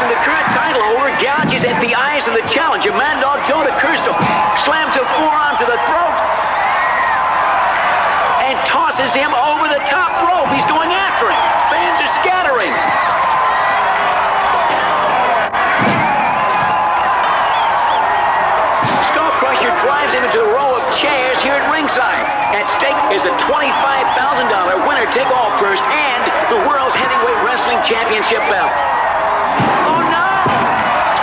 Johnson, the current title holder, gouges at the eyes of the challenger. Mad Dog Joe DeCurso slams a forearm to the throat and tosses him over the top rope. He's going after him. Fans are scattering. Skull Crusher drives him into a row of chairs here at ringside. At stake is a $25,000 winner-take-all purse and the World's Heavyweight Wrestling Championship belt. Oh no!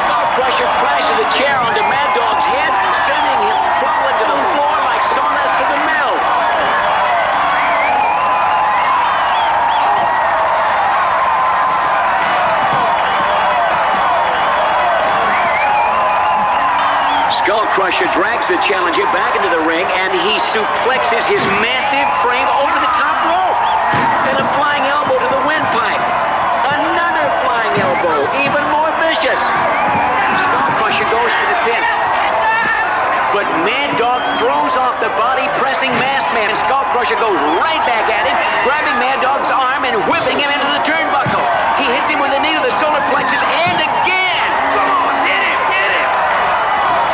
Skull Crusher crashes the chair onto Mad Dog's head, sending him crumbling to the floor like sawdust to the mill. Skull Crusher drags the challenger back into the ring, and he suplexes his massive frame over the top rope. Then a flying elbow to the windpipe. Another flying elbow, even more vicious. Skull Crusher goes for the pin. But Mad Dog throws off the body-pressing masked man, and Skull Crusher goes right back at him, grabbing Mad Dog's arm and whipping him into the turnbuckle. He hits him with a knee to the solar plexus, and again! Come on, hit him, hit him!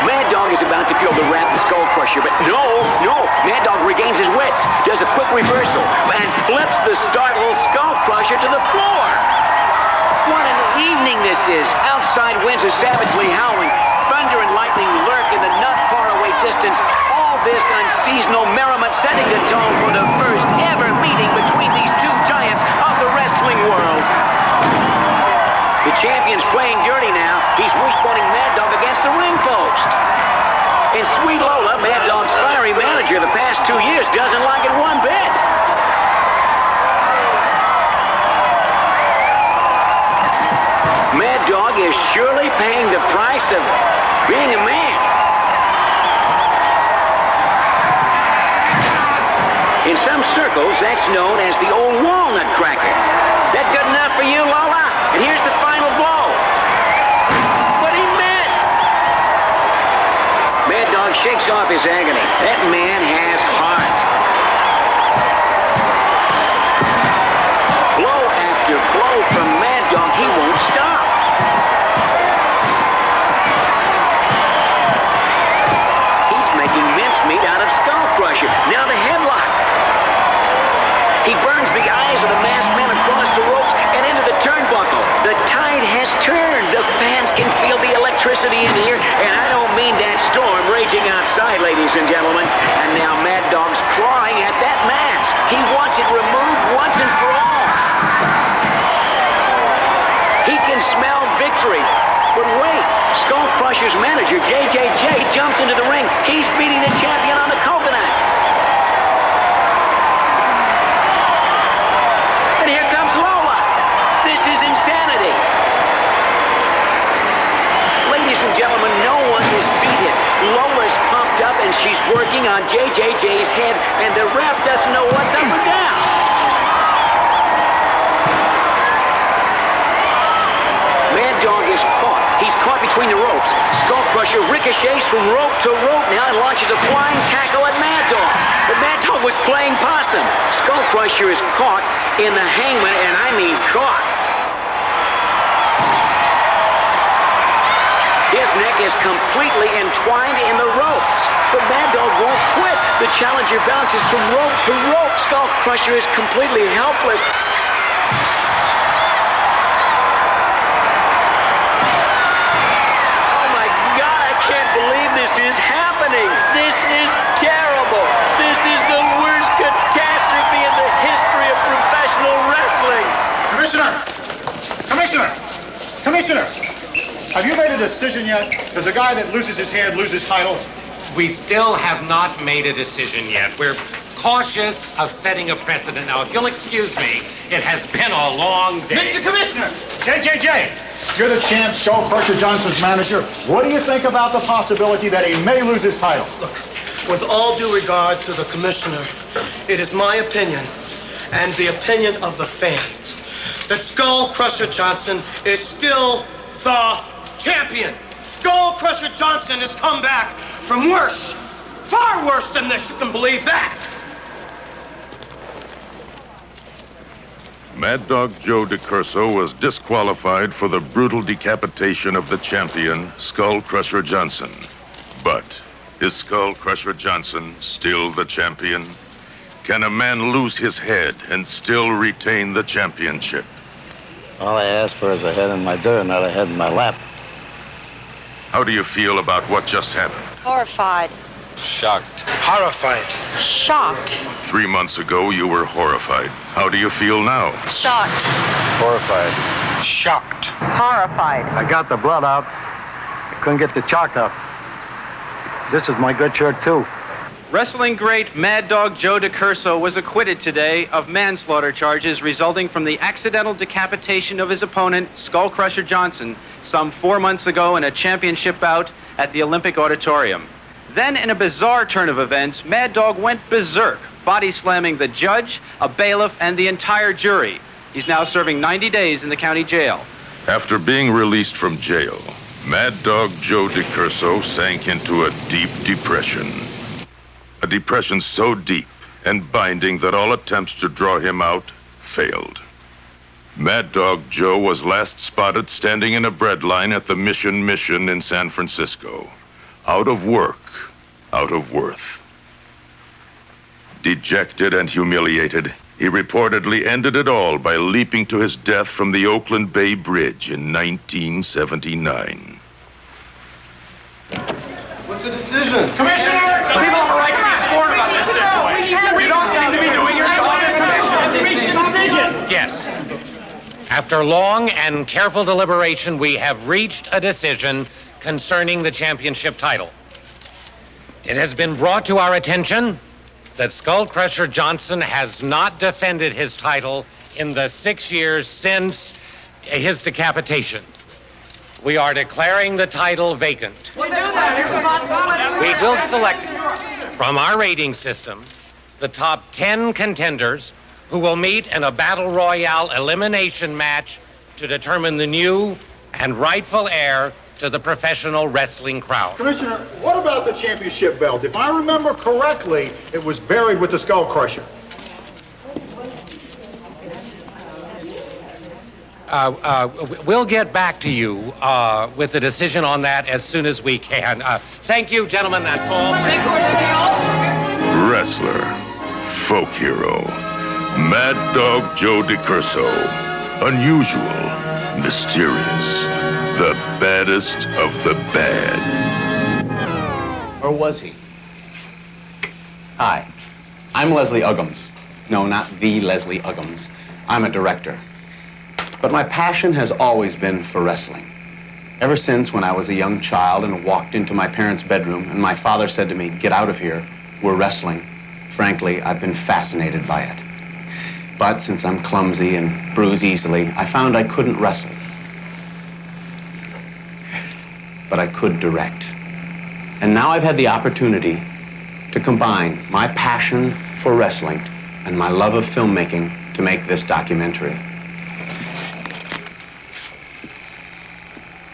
Mad Dog is about to feel the wrath of Skull Crusher, but no. Mad Dog regains his wits, does a quick reversal, and flips the startled Skull Crusher to the floor. What an evening this is. Outside winds are savagely howling. Thunder and lightning lurk in the not far away distance. All this unseasonal merriment setting the tone for the first ever meeting between these two giants of the wrestling world. The champion's playing dirty now. He's wishboning Mad Dog against the ring post. And sweet Lola, Mad Dog's fiery manager the past 2 years, doesn't like it one bit. Mad Dog is surely paying the price of being a man. In some circles, that's known as the old walnut cracker. That good enough for you, Lola? And here's the final blow. But he missed. Mad Dog shakes off his agony. That man has heart. Blow after blow from Mad Dog. He won't stop. He's making mincemeat out of Skull Crusher. Now the headlock. He burns the eyes of the masked man across the ropes and into the turnbuckle. The tide has turned. The fans can feel the electricity in here, and I don't mean that storm raging outside, ladies and gentlemen. And now Mad Dog's clawing at that mask. He wants it removed once and for all. He can smell victory. But wait, Skull Crusher's manager, JJJ, jumps into the ring. He's beating the champion on the coconut. And here comes Lola. This is insanity. Ladies and gentlemen, no one is seated. Lola's pumped up and she's working on JJJ's head, and the ref doesn't know what's up or down. Mad Dog is caught. He's caught between the ropes. Skull Crusher ricochets from rope to rope now and launches a flying tackle at Mad Dog. But Mad Dog was playing possum. Skull Crusher is caught in the hangman, and I mean caught. His neck is completely entwined in the ropes. But Mad Dog won't quit. The challenger bounces from rope to rope. Skull Crusher is completely helpless. This is happening. This is terrible. This is the worst catastrophe in the history of professional wrestling. Commissioner, have you made a decision yet? Does a guy that loses his hand lose his title? We still have not made a decision yet. We're cautious of setting a precedent. Now, if you'll excuse me, it has been a long day. Mr. Commissioner! JJJ, you're the champ, Skull Crusher Johnson's manager. What do you think about the possibility that he may lose his title? Look, with all due regard to the commissioner, it is my opinion, and the opinion of the fans, that Skull Crusher Johnson is still the champion. Skull Crusher Johnson has come back from worse, far worse than this. You can believe that. Mad Dog Joe DiCurso was disqualified for the brutal decapitation of the champion, Skull Crusher Johnson. But is Skull Crusher Johnson still the champion? Can a man lose his head and still retain the championship? All I ask for is a head in my door, not a head in my lap. How do you feel about what just happened? Horrified. Shocked. Horrified. Shocked. 3 months ago, you were horrified. How do you feel now? Shocked. Horrified. Shocked. Horrified. I got the blood out. I couldn't get the chalk up. This is my good shirt, too. Wrestling great Mad Dog Joe DiCurso was acquitted today of manslaughter charges resulting from the accidental decapitation of his opponent, Skull Crusher Johnson, some 4 months ago in a championship bout at the Olympic Auditorium. Then, in a bizarre turn of events, Mad Dog went berserk, body slamming the judge, a bailiff, and the entire jury. He's now serving 90 days in the county jail. After being released from jail, Mad Dog Joe DiCurso sank into a deep depression. A depression so deep and binding that all attempts to draw him out failed. Mad Dog Joe was last spotted standing in a bread line at the Mission in San Francisco. Out of work, out of worth. Dejected and humiliated, he reportedly ended it all by leaping to his death from the Oakland Bay Bridge in 1979. What's the decision? Commissioner! Some people have a right to be informed about this situation. You don't seem to be doing your job as commissioner. Yes. After long and careful deliberation, we have reached a decision concerning the championship title. It has been brought to our attention that Skull Crusher Johnson has not defended his title in the 6 years since his decapitation. We are declaring the title vacant. We will select from our rating system the top 10 contenders who will meet in a battle royale elimination match to determine the new and rightful heir to the professional wrestling crowd. Commissioner, what about the championship belt? If I remember correctly, it was buried with the Skull Crusher. We'll get back to you with the decision on that as soon as we can. Thank you, gentlemen. That's all. Wrestler, folk hero, Mad Dog Joe DiCurso. Unusual, mysterious, the baddest of the bad. Or was he? Hi, I'm Leslie Uggams. No, not the Leslie Uggams. I'm a director. But my passion has always been for wrestling. Ever since when I was a young child and walked into my parents' bedroom and my father said to me, "Get out of here, we're wrestling," frankly, I've been fascinated by it. But since I'm clumsy and bruise easily, I found I couldn't wrestle. But I could direct. And now I've had the opportunity to combine my passion for wrestling and my love of filmmaking to make this documentary.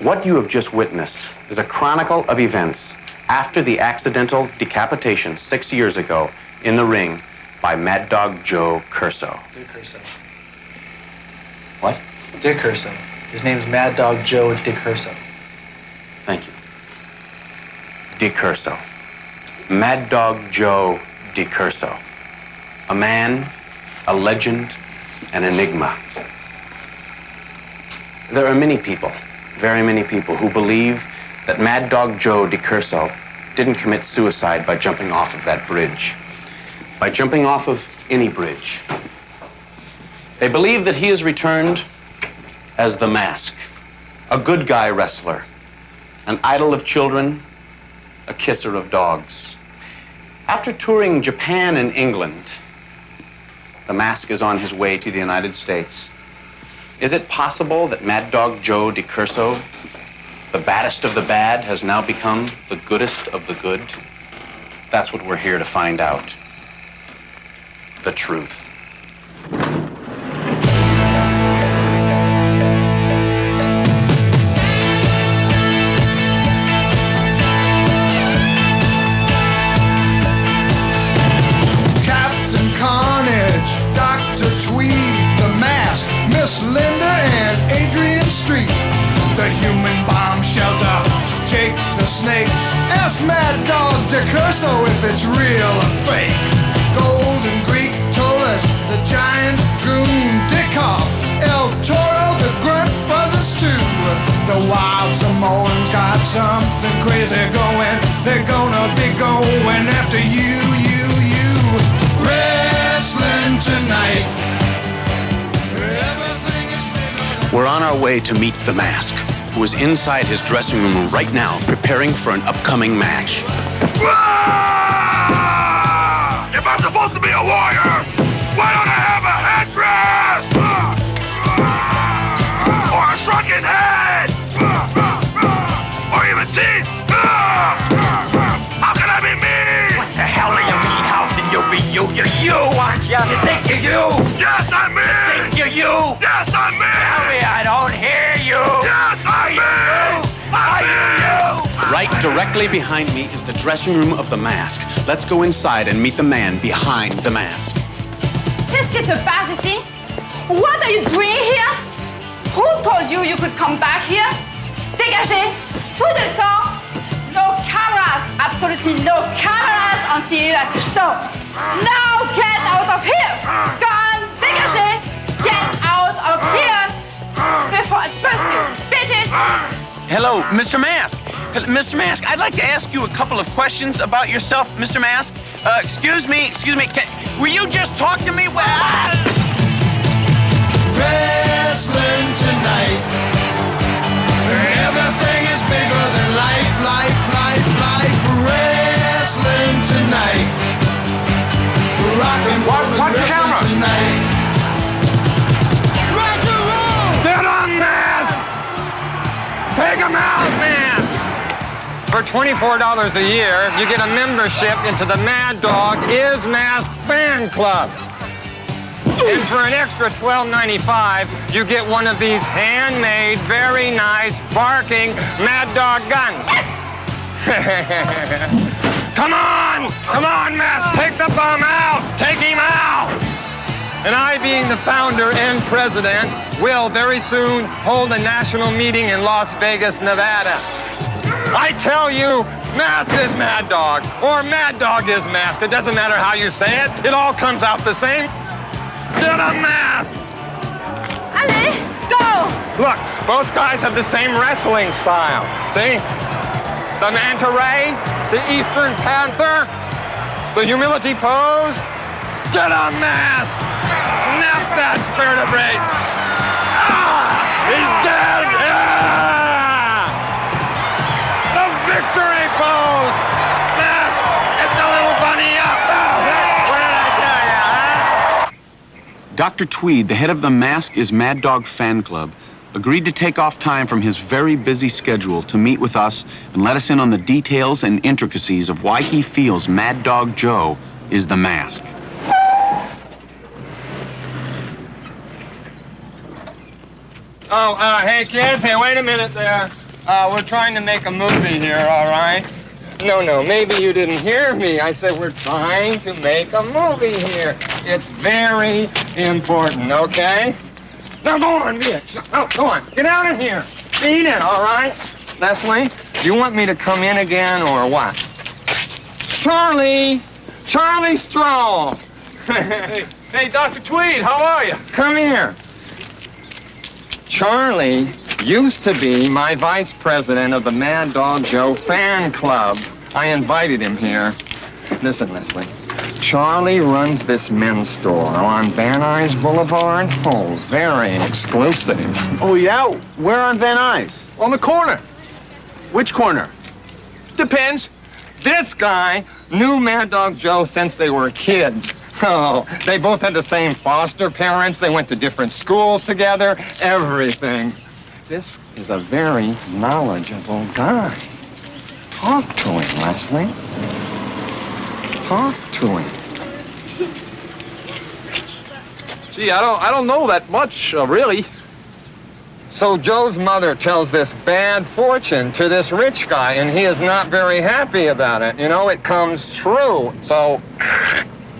What you have just witnessed is a chronicle of events after the accidental decapitation 6 years ago in the ring by Mad Dog Joe DiCurso. DiCurso. What? DiCurso. His name's Mad Dog Joe DiCurso. Thank you. DiCurso. Mad Dog Joe DiCurso. A man, a legend, an enigma. There are many people, very many people, who believe that Mad Dog Joe DiCurso didn't commit suicide by jumping off of that bridge. By jumping off of any bridge. They believe that he has returned as the Mask, a good guy wrestler, an idol of children, a kisser of dogs. After touring Japan and England, the Mask is on his way to the United States. Is it possible that Mad Dog Joe DiCurso, the baddest of the bad, has now become the goodest of the good? That's what we're here to find out. The truth. Captain Carnage, Dr. Tweed, the Mask, so if it's real or fake. Golden Greek told us the giant goon Dickoff, El Toro, the Grunt brothers too. The wild Samoans got something crazy going. They're gonna be going after you. Wrestling tonight. Everything is bigger. We're on our way to meet the Mask, who is inside his dressing room right now, preparing for an upcoming match. If I'm supposed to be a warrior, why don't I have a headdress? Or a shrunken head? Or even teeth? How can I be me? What the hell do you mean? How can you be you? You're you, aren't you? You think you're you? Yes, I'm me! You think you're you? Yes, I'm me! Tell me I don't hear you! Yes, I'm me! Are you? Right directly behind me is the dressing room of the Mask. Let's go inside and meet the man behind the mask. Qu'est-ce qui se passe ici? What are you doing here? Who told you you could come back here? Dégagez! Fous de camp! No cameras! Absolutely no cameras until I say so! Now get out of here! Go on! Dégagez! Get out of here! Before I bust you! Beat it! Hello, Mr. Mask. Mr. Mask, I'd like to ask you a couple of questions about yourself, Mr. Mask. Excuse me. Will you just talk to me? Wrestling tonight. Everything is bigger than life. Wrestling tonight. Rock and roll wrestling tonight. Rock the roll! Get on, Mask! Take him out, man! For $24 a year, you get a membership into the Mad Dog Is Mask Fan Club. And for an extra $12.95, you get one of these handmade, very nice, barking Mad Dog guns. Come on, Mask, take the bum out! Take him out! And I, being the founder and president, will very soon hold a national meeting in Las Vegas, Nevada. I tell you, Mask is Mad Dog, or Mad Dog is Mask. It doesn't matter how you say it. It all comes out the same. Get a mask! Allez, go! Look, both guys have the same wrestling style. See? The manta ray, the Eastern Panther, the humility pose. Get a mask! Snap that vertebrae! He's dead! Yeah! The victory pose! Mask, get the little bunny up! What did I tell you, huh? Dr. Tweed, the head of the Mask is Mad Dog Fan Club, agreed to take off time from his very busy schedule to meet with us and let us in on the details and intricacies of why he feels Mad Dog Joe is the Mask. Oh, hey kids, hey, wait a minute there. We're trying to make a movie here, all right? No, maybe you didn't hear me. I said we're trying to make a movie here. It's very important, okay? Now go on, bitch. Oh, go on, get out of here. Eat it, all right? Leslie, do you want me to come in again or what? Charlie Stroll. Hey, Dr. Tweed, how are you? Come here. Charlie used to be my vice president of the Mad Dog Joe Fan Club. I invited him here. Listen, Leslie. Charlie runs this men's store on Van Nuys Boulevard. Oh, very exclusive. Oh, yeah? Where on Van Nuys? On the corner. Which corner? Depends. This guy knew Mad Dog Joe since they were kids. Oh, they both had the same foster parents. They went to different schools together, everything. This is a very knowledgeable guy. Talk to him, Leslie. Talk to him. Gee, I don't know that much, really. So Joe's mother tells this bad fortune to this rich guy, and he is not very happy about it. You know, it comes true. So,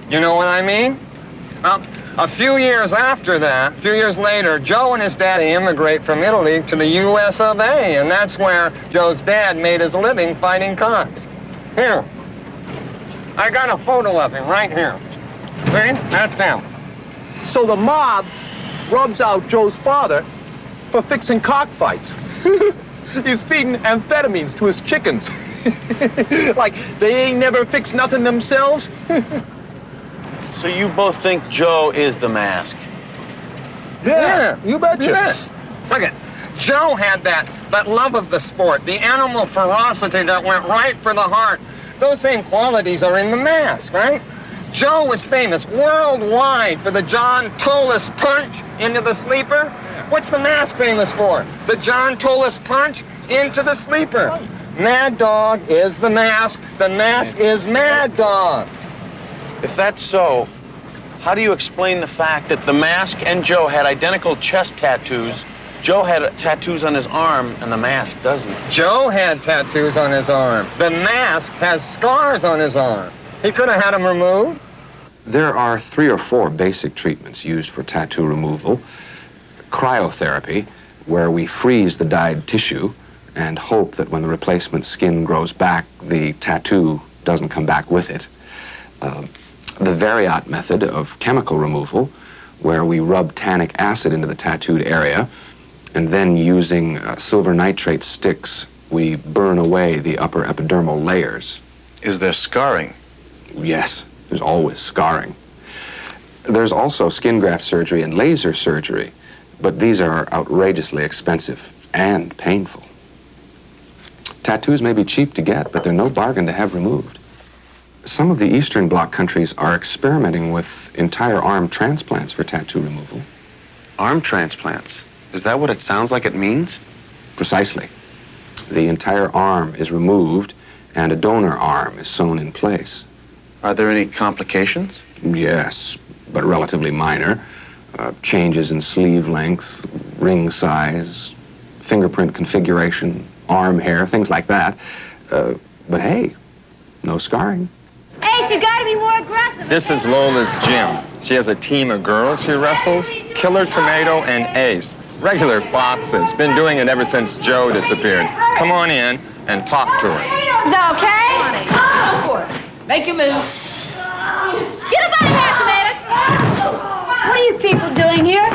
you know what I mean? Well, a few years after that, a few years later, Joe and his daddy immigrate from Italy to the U.S. of A., and that's where Joe's dad made his living fighting cons. Here. I got a photo of him right here. See? That's him. So the mob rubs out Joe's father for fixing cockfights. He's feeding amphetamines to his chickens. Like they ain't never fixed nothing themselves. So you both think Joe is the mask? Yeah, you betcha. Yeah. Look at Joe had that love of the sport, the animal ferocity that went right for the heart. Those same qualities are in the mask, right? Joe was famous worldwide for the John Tolis punch into the sleeper. What's the mask famous for? The John Tolis punch into the sleeper. Mad Dog is the mask. The mask is Mad Dog. If that's so, how do you explain the fact that the mask and Joe had identical chest tattoos? Joe had tattoos on his arm, and the mask doesn't. Joe had tattoos on his arm. The mask has scars on his arm. He could have had them removed. There are 3 or 4 basic treatments used for tattoo removal. Cryotherapy, where we freeze the dyed tissue and hope that when the replacement skin grows back, the tattoo doesn't come back with it. The Variat method of chemical removal, where we rub tannic acid into the tattooed area, and then using silver nitrate sticks, we burn away the upper epidermal layers. Is there scarring? Yes, there's always scarring. There's also skin graft surgery and laser surgery, but these are outrageously expensive and painful. Tattoos may be cheap to get, but they're no bargain to have removed. Some of the Eastern Bloc countries are experimenting with entire arm transplants for tattoo removal. Arm transplants? Is that what it sounds like it means? Precisely. The entire arm is removed and a donor arm is sewn in place. Are there any complications? Yes, but relatively minor. Changes in sleeve length, ring size, fingerprint configuration, arm hair, things like that. But hey, no scarring. Ace, you gotta be more aggressive. This is Lola's gym. She has a team of girls she wrestles. Killer Tomato and Ace. Regular foxes. Been doing it ever since Joe disappeared. Come on in and talk to her. Is that okay? Go for it. Make your move. Get up out of here, Tomato. What are you people doing here?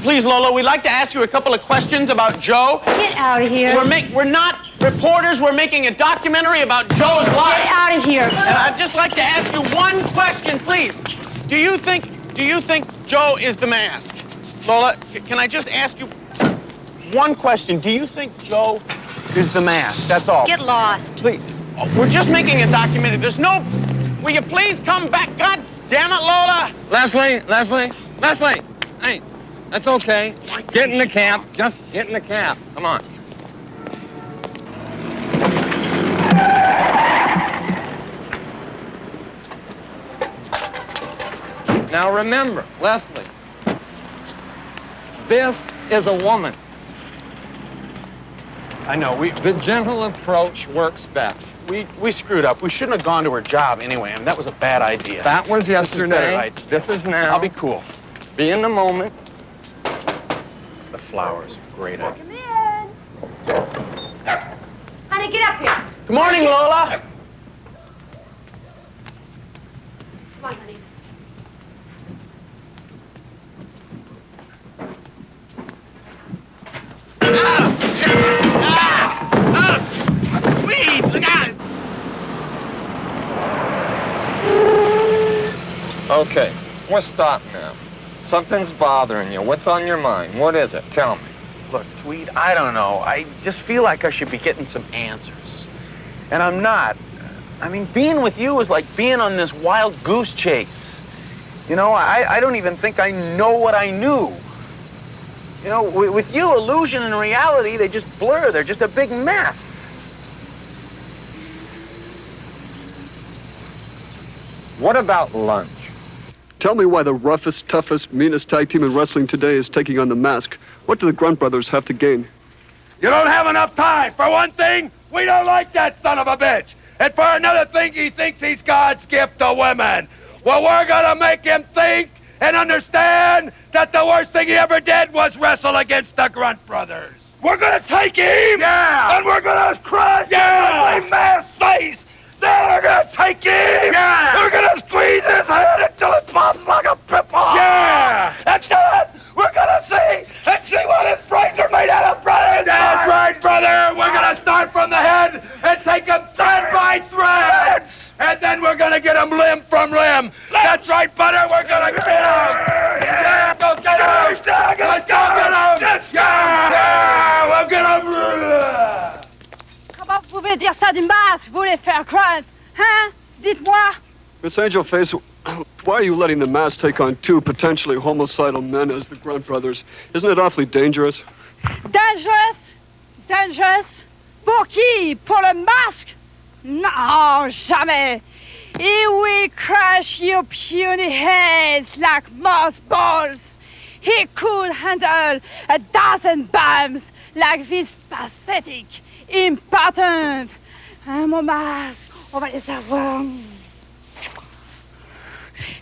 Please, Lola, we'd like to ask you a couple of questions about Joe. Get out of here. We're not reporters. We're making a documentary about Joe's life. Get out of here. And I'd just like to ask you one question, please. Do you think Joe is the mask? Lola, can I just ask you one question? Do you think Joe is the mask? That's all. Get lost. Please. We're just making a documentary. There's no... Will you please come back? God damn it, Lola! Leslie! Hey, that's okay. Get in the cab. Just get in the cab. Come on. Now remember, Leslie, this is a woman. I know, The gentle approach works best. we screwed up. We shouldn't have gone to her job anyway. I mean, that was a bad idea. That was yesterday. This is now. I'll be cool. Be in the moment. The flowers, great idea. Come in. Honey, get up here. Good morning, Lola. Come on, honey. Sweet, look out! Okay, we're stopped now. Something's bothering you. What's on your mind? What is it? Tell me. Look, Tweed, I don't know. I just feel like I should be getting some answers. And I'm not. I mean, being with you is like being on this wild goose chase. You know, I don't even think I know what I knew. You know, with you, illusion and reality, they just blur. They're just a big mess. What about lunch? Tell me why the roughest, toughest, meanest tag team in wrestling today is taking on the mask. What do the Grunt brothers have to gain? You don't have enough time. For one thing, we don't like that son of a bitch. And for another thing, he thinks he's God's gift to women. Well, we're gonna make him think and understand that the worst thing he ever did was wrestle against the Grunt brothers. We're gonna take him, and we're gonna crush his ugly mask face. Then we're gonna take him! Yeah! We're gonna squeeze his head until it pops like a pip-pop! Yeah! And then we're gonna see what his brains are made out of, brother! That's right, brother! We're gonna start from the head and take him thread by thread! And then we're gonna get him limb from limb! That's right, butter! We're gonna get him! Yeah! Go get him! Let's go get him! Yeah! We'll get him! Comment vous pouvez dire ça du masque? Vous voulez faire Grunt? Hein? Dites-moi. Miss Angelface, why are you letting the mask take on two potentially homicidal men as the Grunt brothers? Isn't it awfully dangerous? Dangerous? Dangerous? Pour qui? Pour le masque? Non, jamais. He will crush your puny heads like moss balls. He could handle 1,000 bombs like this pathetic, impotent. Hein, mon masque, on va les avoir.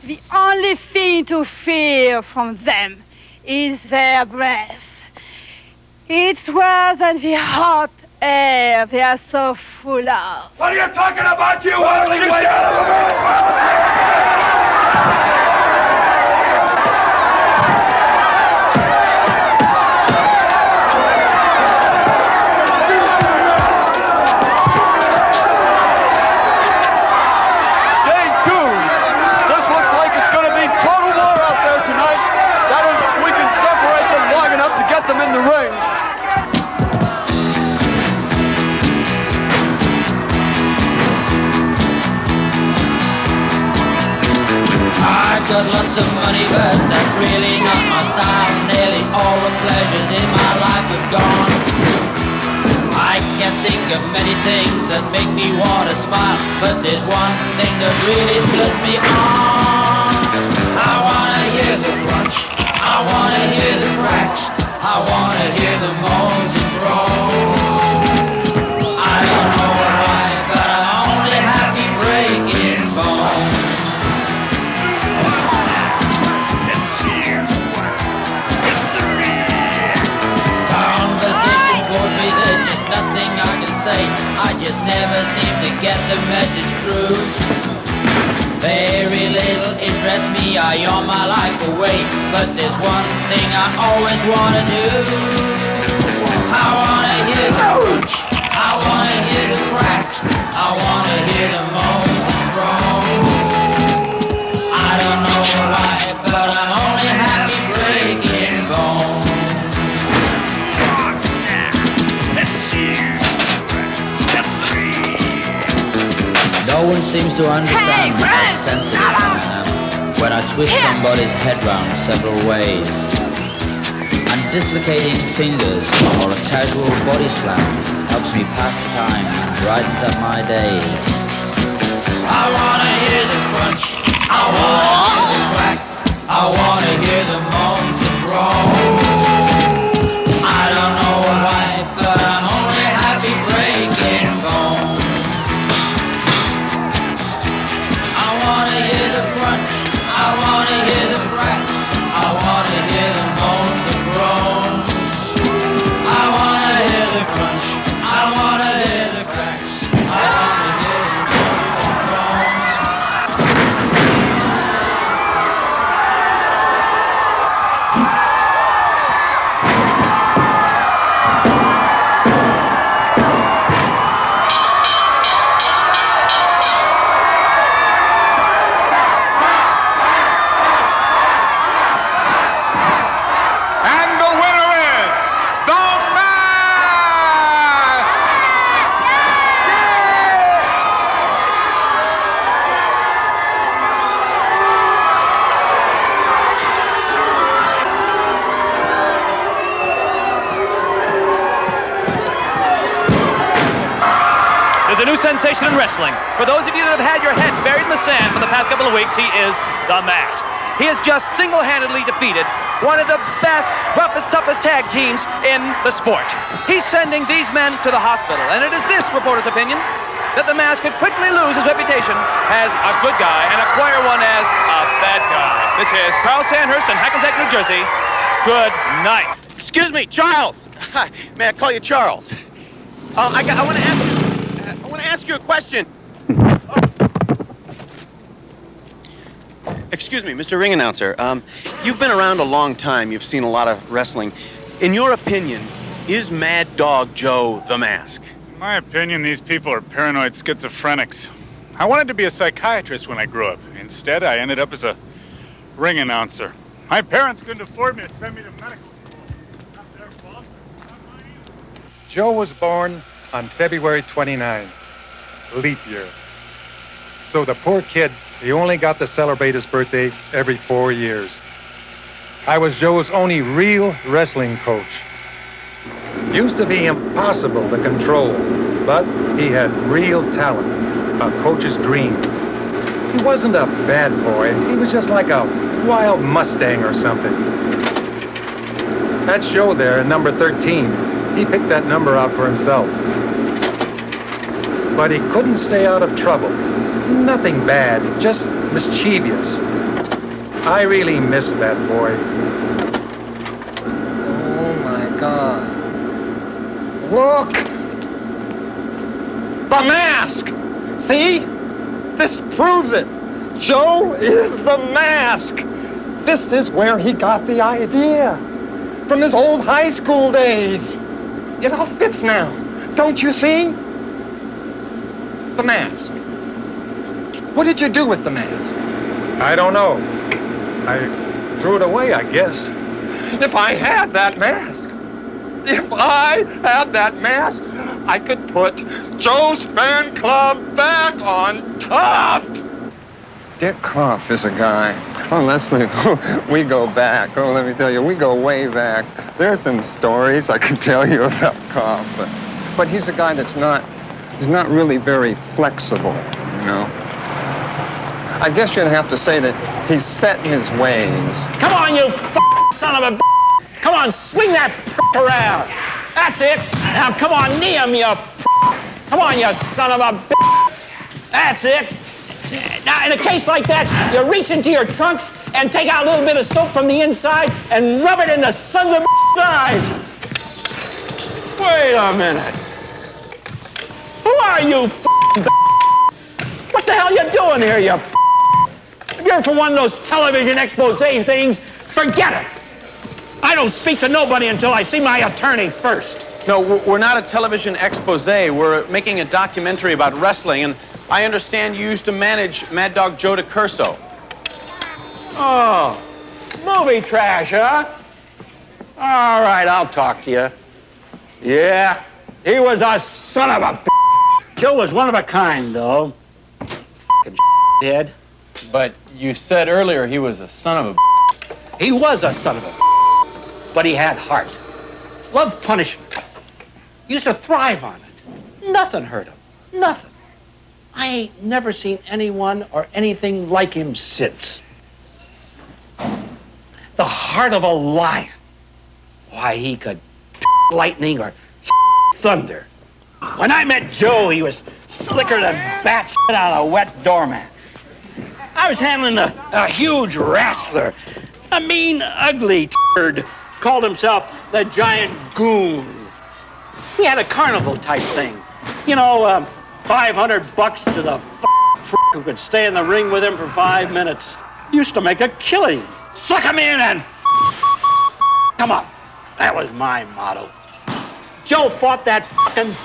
The only thing to fear from them is their breath. It's worse than the hot air they are so full of. What are you talking about, you ugly witch? Get them in the ring. I've got lots of money, but that's really not my style. Nearly all the pleasures in my life have gone. I can think of many things that make me want to smile, but there's one thing that really turns me on. I wanna hear the crunch, I wanna hear the cracks, I wanna hear the moans and groans. I don't know why, but I'm only happy breaking bones. Conversation bores me, there's just nothing I can say. I just never seem to get the message through. Very little interests me, I yawn my life away, but there's one thing I always wanna do. I wanna hear the crunch, I wanna hear the cracks, I wanna hear the moans and groans. I don't know why, but I'm only happy breaking bones. No one seems to understand how sensitive I am when I twist somebody's head round several ways. And dislocating fingers or a casual body slam helps me pass the time and brightens up my days. I wanna hear the crunch, I wanna hear the cracks, I wanna hear the moans and groans. I don't know why, but I'm only happy breaking bones. I wanna hear the crunch, I wanna hear the cracks, I wanna hear the moans and groans. I wanna hear the crunch, I wanna hear the cracks, I wanna hear the moans and groans. There's a new sensation in wrestling. For those of you that have had your head buried in the sand for the past couple of weeks, he is The Mask. He has just single-handedly defeated one of the best, roughest, toughest tag teams in the sport. He's sending these men to the hospital, and it is this reporter's opinion that The Mask could quickly lose his reputation as a good guy and acquire one as a bad guy. This is Carl Sandhurst in Hackensack, New Jersey. Good night. Excuse me, Charles. May I call you Charles? I want to ask you a question. Excuse me, Mr. Ring Announcer. You've been around a long time. You've seen a lot of wrestling. In your opinion, is Mad Dog Joe the Mask? In my opinion, these people are paranoid schizophrenics. I wanted to be a psychiatrist when I grew up. Instead, I ended up as a ring announcer. My parents couldn't afford me to send me to medical school. Not their fault. Not mine either. Joe was born on February 29, leap year. So the poor kid, he only got to celebrate his birthday every 4 years. I was Joe's only real wrestling coach. Used to be impossible to control, but he had real talent, a coach's dream. He wasn't a bad boy. He was just like a wild Mustang or something. That's Joe there, number 13. He picked that number out for himself. But he couldn't stay out of trouble. Nothing bad, just mischievous. I really miss that boy. Oh my God. Look! The mask! See? This proves it. Joe is the mask. This is where he got the idea. From his old high school days. It all fits now. Don't you see? The mask. What did you do with the mask? I don't know. I threw it away, I guess. If I had that mask, I could put Joe's fan club back on top. Dick Koff is a guy. Oh, Leslie, we go back. Oh, let me tell you, we go way back. There's some stories I can tell you about Koff, but he's a guy that's he's not really very flexible, you know. I guess you'd have to say that he's set in his ways. Come on, you son of a Come on, swing that around. That's it. Now, come on, knee him, you Come on, you son of a That's it. Now, in a case like that, you reach into your trunks and take out a little bit of soap from the inside and rub it in the sons of eyes. Wait a minute. Who are you, What the hell you doing here, you If you're for one of those television expose things, forget it. I don't speak to nobody until I see my attorney first. No, we're not a television expose. We're making a documentary about wrestling, and I understand you used to manage Mad Dog Joe DiCurso. Oh, movie trash, huh? All right, I'll talk to you. Yeah, he was a son of a Joe was one of a kind, though. F***ing head. But you said earlier he was a son of a He was a son of a but he had heart. Loved punishment. Used to thrive on it. Nothing hurt him. Nothing. I ain't never seen anyone or anything like him since. The heart of a lion. Why, he could lightning or thunder. When I met Joe, he was slicker than bat shit on a wet doormat. I was handling a huge wrestler, a mean, ugly turd, called himself the Giant Goon. We had a carnival type thing. You know, $500 to the who could stay in the ring with him for 5 minutes. Used to make a killing. Suck him in and come on. That was my motto. Joe fought that fucking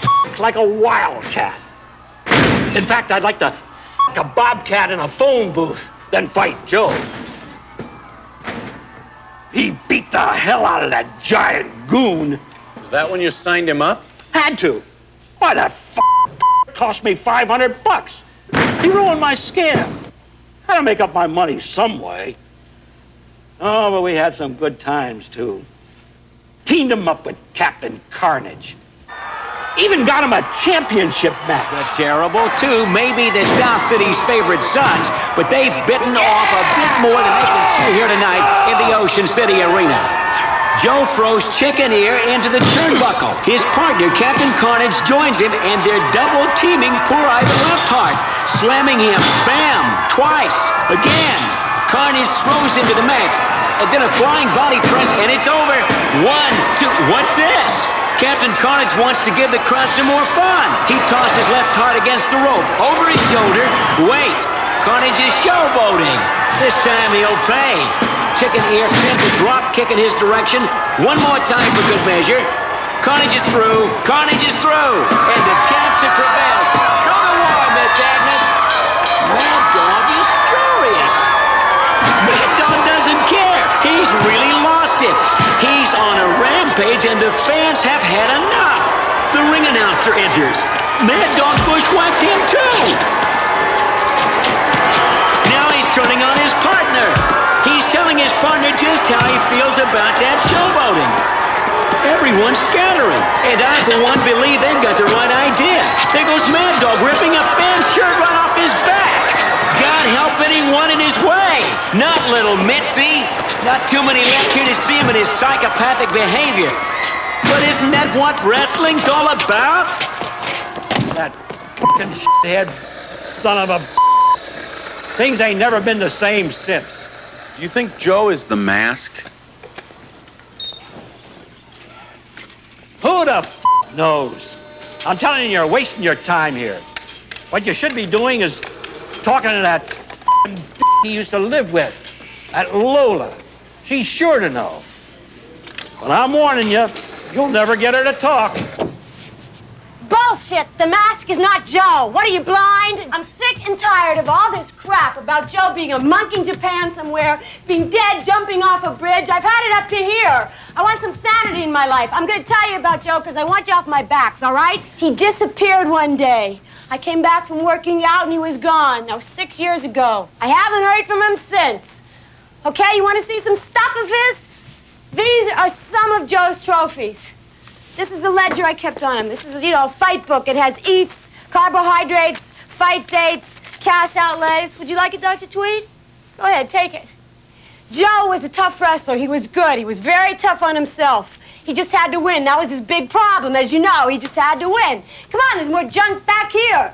like a wildcat. In fact, I'd like to a bobcat in a phone booth, then fight Joe. He beat the hell out of that Giant Goon. Is that when you signed him up? Had to. Why, that cost me $500. He ruined my scam. Had to make up my money some way. Oh, but we had some good times, too. Teamed him up with Captain Carnage. Even got him a championship match. They're terrible, too. Maybe the South City's favorite sons, but they've bitten off a bit more than they can chew here tonight in the Ocean City Arena. Joe throws chicken ear into the turnbuckle. His partner, Captain Carnage, joins him, and they're double-teaming poor Ivan Leftheart, slamming him, bam, twice, again. Carnage throws him to the mat, and then a flying body press, and it's over. 1, 2, what's this? Captain Carnage wants to give the crowd some more fun. He tosses Leftheart against the rope, over his shoulder. Wait, Carnage is showboating. This time he'll pay. Chicken ear sends a drop kick in his direction. One more time for good measure. Carnage is through. Carnage is through. And the champs have prevailed. Go to war, Miss Agnes. Mad Dog is furious. Mad Dog doesn't care. He's really lost it. He's on a rampage and the fans have had enough. The ring announcer enters. Mad Dog bushwhacks him too. Now he's turning on his partner. He's telling his partner just how he feels about that showboating. Everyone's scattering, and I, for one, believe they've got the right idea. There goes Mad Dog ripping a fan's shirt right off his back. God help anyone in his way. Not little Mitzi. Not too many left here to see him in his psychopathic behavior. But isn't that what wrestling's all about? That fucking shithead son of a... Things ain't never been the same since. You think Joe is the mask? Who the knows? I'm telling you, you're wasting your time here. What you should be doing is talking to that he used to live with, that Lola. She's sure to know. But I'm warning you, you'll never get her to talk. Bullshit! The mask is not Joe. What are you, blind? I'm sick and tired of all this crap about Joe being a monk in Japan somewhere, being dead, jumping off a bridge. I've had it up to here. I want some sanity in my life. I'm going to tell you about Joe because I want you off my backs, all right? He disappeared one day. I came back from working out and he was gone. That was 6 years ago. I haven't heard from him since. Okay, you want to see some stuff of his? These are some of Joe's trophies. This is the ledger I kept on him. This is, a fight book. It has eats, carbohydrates, fight dates, cash outlays. Would you like it, Dr. Tweed? Go ahead, take it. Joe was a tough wrestler. He was good. He was very tough on himself. He just had to win. That was his big problem, as you know. He just had to win. Come on, there's more junk back here.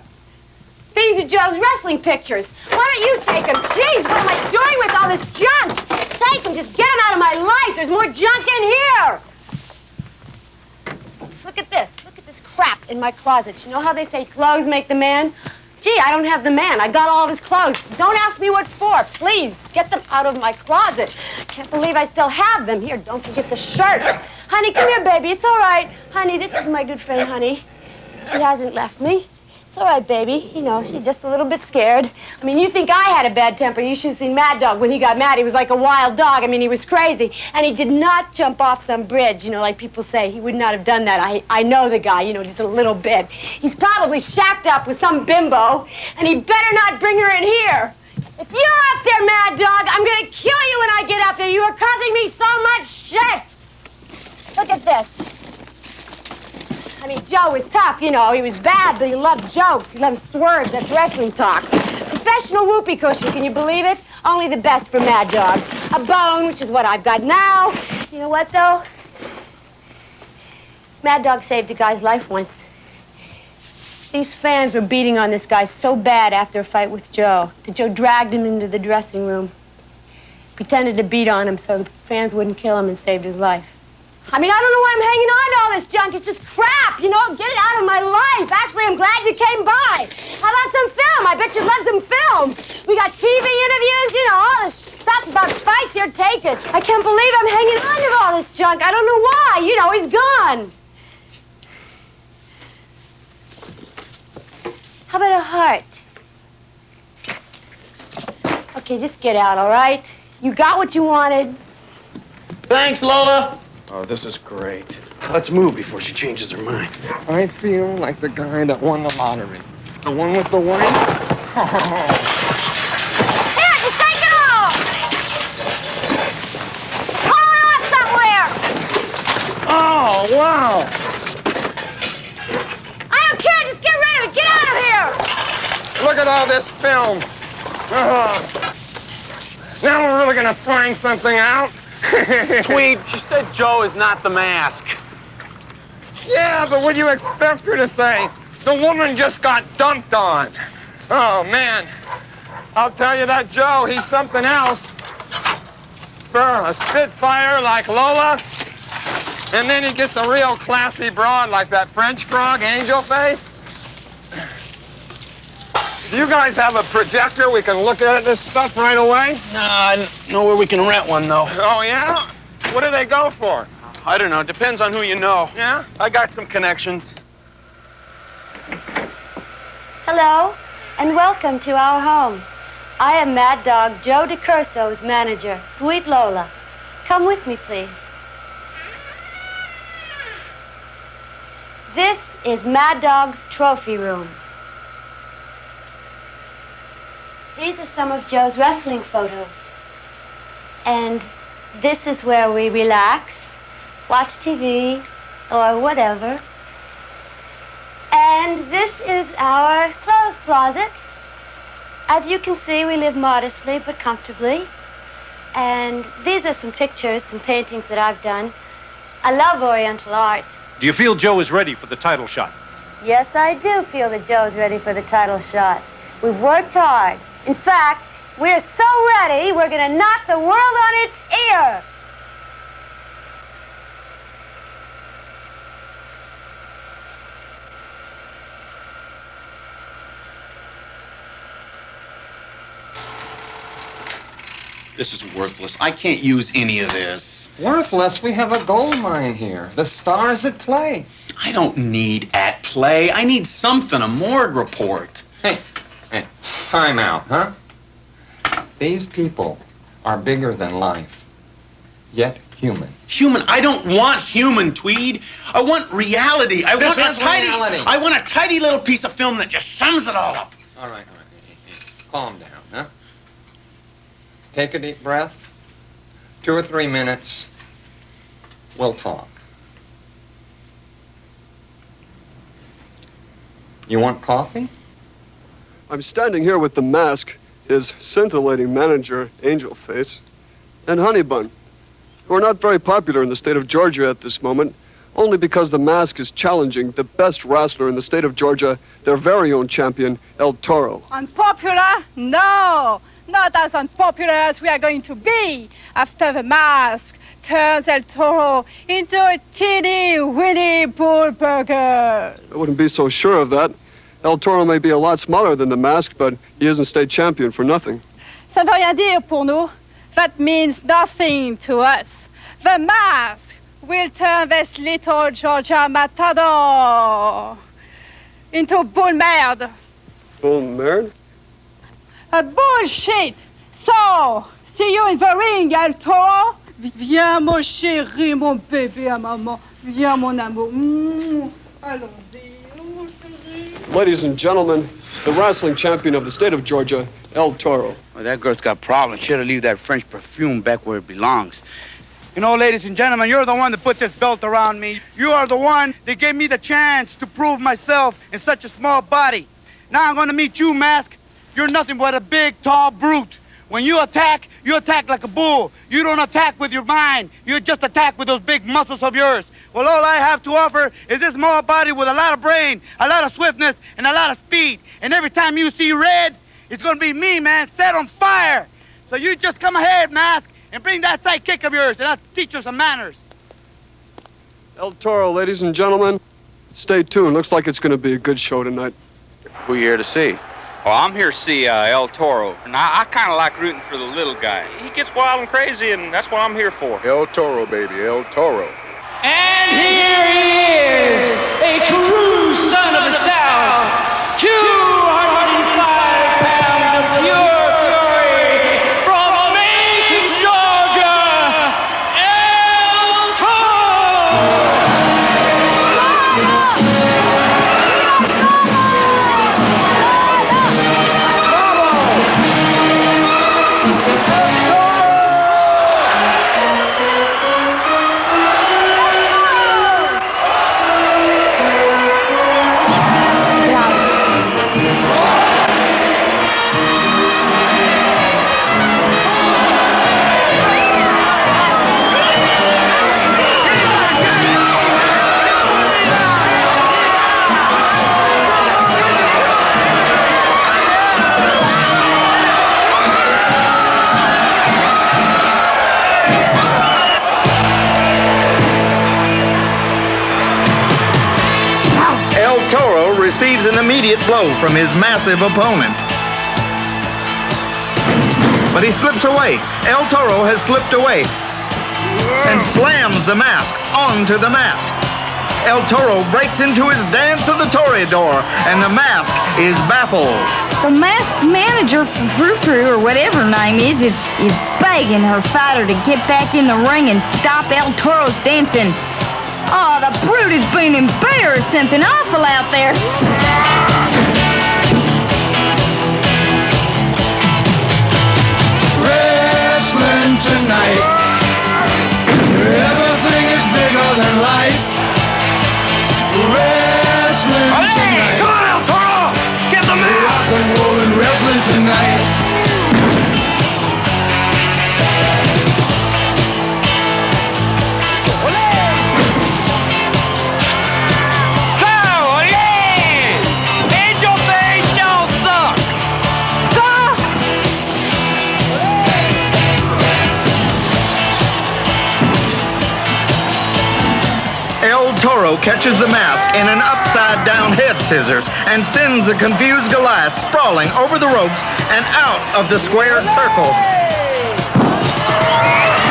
These are Joe's wrestling pictures. Why don't you take them? Jeez, what am I doing with all this junk? Take them. Just get them out of my life. There's more junk in here. Look at this. Look at this crap in my closet. You know how they say clothes make the man? Gee, I don't have the man. I got all of his clothes. Don't ask me what for. Please, get them out of my closet. Can't believe I still have them. Here, don't forget the shirt. Honey, come here, baby. It's all right. Honey, this is my good friend, Honey. She hasn't left me. It's all right, baby. She's just a little bit scared. I mean, you think I had a bad temper. You should have seen Mad Dog. When he got mad, he was like a wild dog. I mean, he was crazy. And he did not jump off some bridge, like people say. He would not have done that. I know the guy, just a little bit. He's probably shacked up with some bimbo, and he better not bring her in here. If you're up there, Mad Dog, I'm going to kill you when I get up there. You are causing me so much shit. Look at this. I mean, Joe was tough, he was bad, but he loved jokes. He loved swerves. That's wrestling talk. Professional whoopee cushion, can you believe it? Only the best for Mad Dog. A bone, which is what I've got now. You know what, though? Mad Dog saved a guy's life once. These fans were beating on this guy so bad after a fight with Joe that Joe dragged him into the dressing room, pretended to beat on him so the fans wouldn't kill him, and saved his life. I mean, I don't know why I'm hanging on to all this junk. It's just crap, Get it out of my life. Actually, I'm glad you came by. How about some film? I bet you'd love some film. We got TV interviews, all this stuff about fights. Here, take it. I can't believe I'm hanging on to all this junk. I don't know why. He's gone. How about a heart? Okay, just get out, all right? You got what you wanted. Thanks, Lola. Oh, this is great. Let's move before she changes her mind. I feel like the guy that won the lottery. The one with the ring. Here, just take it off! Pull it off somewhere! Oh, wow! I don't care, just get rid of it! Get out of here! Look at all this film. Now we're really gonna find something out. Tweed, she said Joe is not the mask. Yeah, but what do you expect her to say? The woman just got dumped on. Oh, man. I'll tell you that Joe, he's something else. A spitfire like Lola, and then he gets a real classy broad like that French frog, Angel Face. Do you guys have a projector? We can look at this stuff right away? Nah, I know where we can rent one, though. Oh, yeah? What do they go for? I don't know. Depends on who you know. Yeah? I got some connections. Hello, and welcome to our home. I am Mad Dog Joe DiCurso's manager, Sweet Lola. Come with me, please. This is Mad Dog's trophy room. These are some of Joe's wrestling photos. And this is where we relax, watch TV, or whatever. And this is our clothes closet. As you can see, we live modestly but comfortably. And these are some pictures, some paintings that I've done. I love Oriental art. Do you feel Joe is ready for the title shot? Yes, I do feel that Joe's ready for the title shot. We've worked hard. In fact, we're so ready, we're gonna knock the world on its ear. This is worthless. I can't use any of this. Worthless? We have a gold mine here. The stars at play. I don't need at play. I need something, a morgue report. Hey, time out, huh? These people are bigger than life, yet human. Human? I don't want human, Tweed. I want reality. I want a tidy little piece of film that just sums it all up. All right. Calm down, huh? Take a deep breath. 2 or 3 minutes. We'll talk. You want coffee? I'm standing here with the Mask, his scintillating manager, Angel Face, and Honeybun, who are not very popular in the state of Georgia at this moment, only because the Mask is challenging the best wrestler in the state of Georgia, their very own champion, El Toro. Unpopular? No, not as unpopular as we are going to be after the Mask turns El Toro into a teeny weeny bull burger. I wouldn't be so sure of that. El Toro may be a lot smaller than the Mask, but he isn't state champion for nothing. Ça ne veut rien dire pour nous. That means nothing to us. The Mask will turn this little Georgia matador into bull merde. Bull merde? A bullshit. So, see you in the ring, El Toro. Viens, mon chéri, mon bébé à maman. Viens, mon amour. Allons-y. Ladies and gentlemen, the wrestling champion of the state of Georgia, El Toro. Well, that girl's got problems. Should have leave that French perfume back where it belongs. You know, ladies and gentlemen, you're the one that put this belt around me. You are the one that gave me the chance to prove myself in such a small body. Now I'm going to meet you, Mask. You're nothing but a big, tall brute. When you attack like a bull. You don't attack with your mind. You just attack with those big muscles of yours. Well, all I have to offer is this small body with a lot of brain, a lot of swiftness, and a lot of speed. And every time you see red, it's going to be me, man, set on fire. So you just come ahead, Mask, and bring that sidekick of yours, and I'll teach you some manners. El Toro, ladies and gentlemen, stay tuned. Looks like it's going to be a good show tonight. Who you here to see? Well, I'm here to see El Toro, and I kind of like rooting for the little guy. He gets wild and crazy, and that's what I'm here for. El Toro, baby, El Toro. And here he is, a true son of the South, 205 pounds of pure fury from Macon, Georgia, El Toro! receives an immediate blow from his massive opponent. But he slips away. El Toro has slipped away and slams the mask onto the mat. El Toro breaks into his dance of the Toreador, and the mask is baffled. The mask's manager, Frou-Frou, or whatever her name is begging her fighter to get back in the ring and stop El Toro's dancing. Oh, the brute has been embarrassed, something awful out there. Wrestling tonight. Everything is bigger than life. Wrestling tonight. Come on, El Toro! Get the man! Rock and roll and wrestling tonight. El Toro catches the mask in an upside-down head scissors and sends the confused Goliath sprawling over the ropes and out of the squared circle.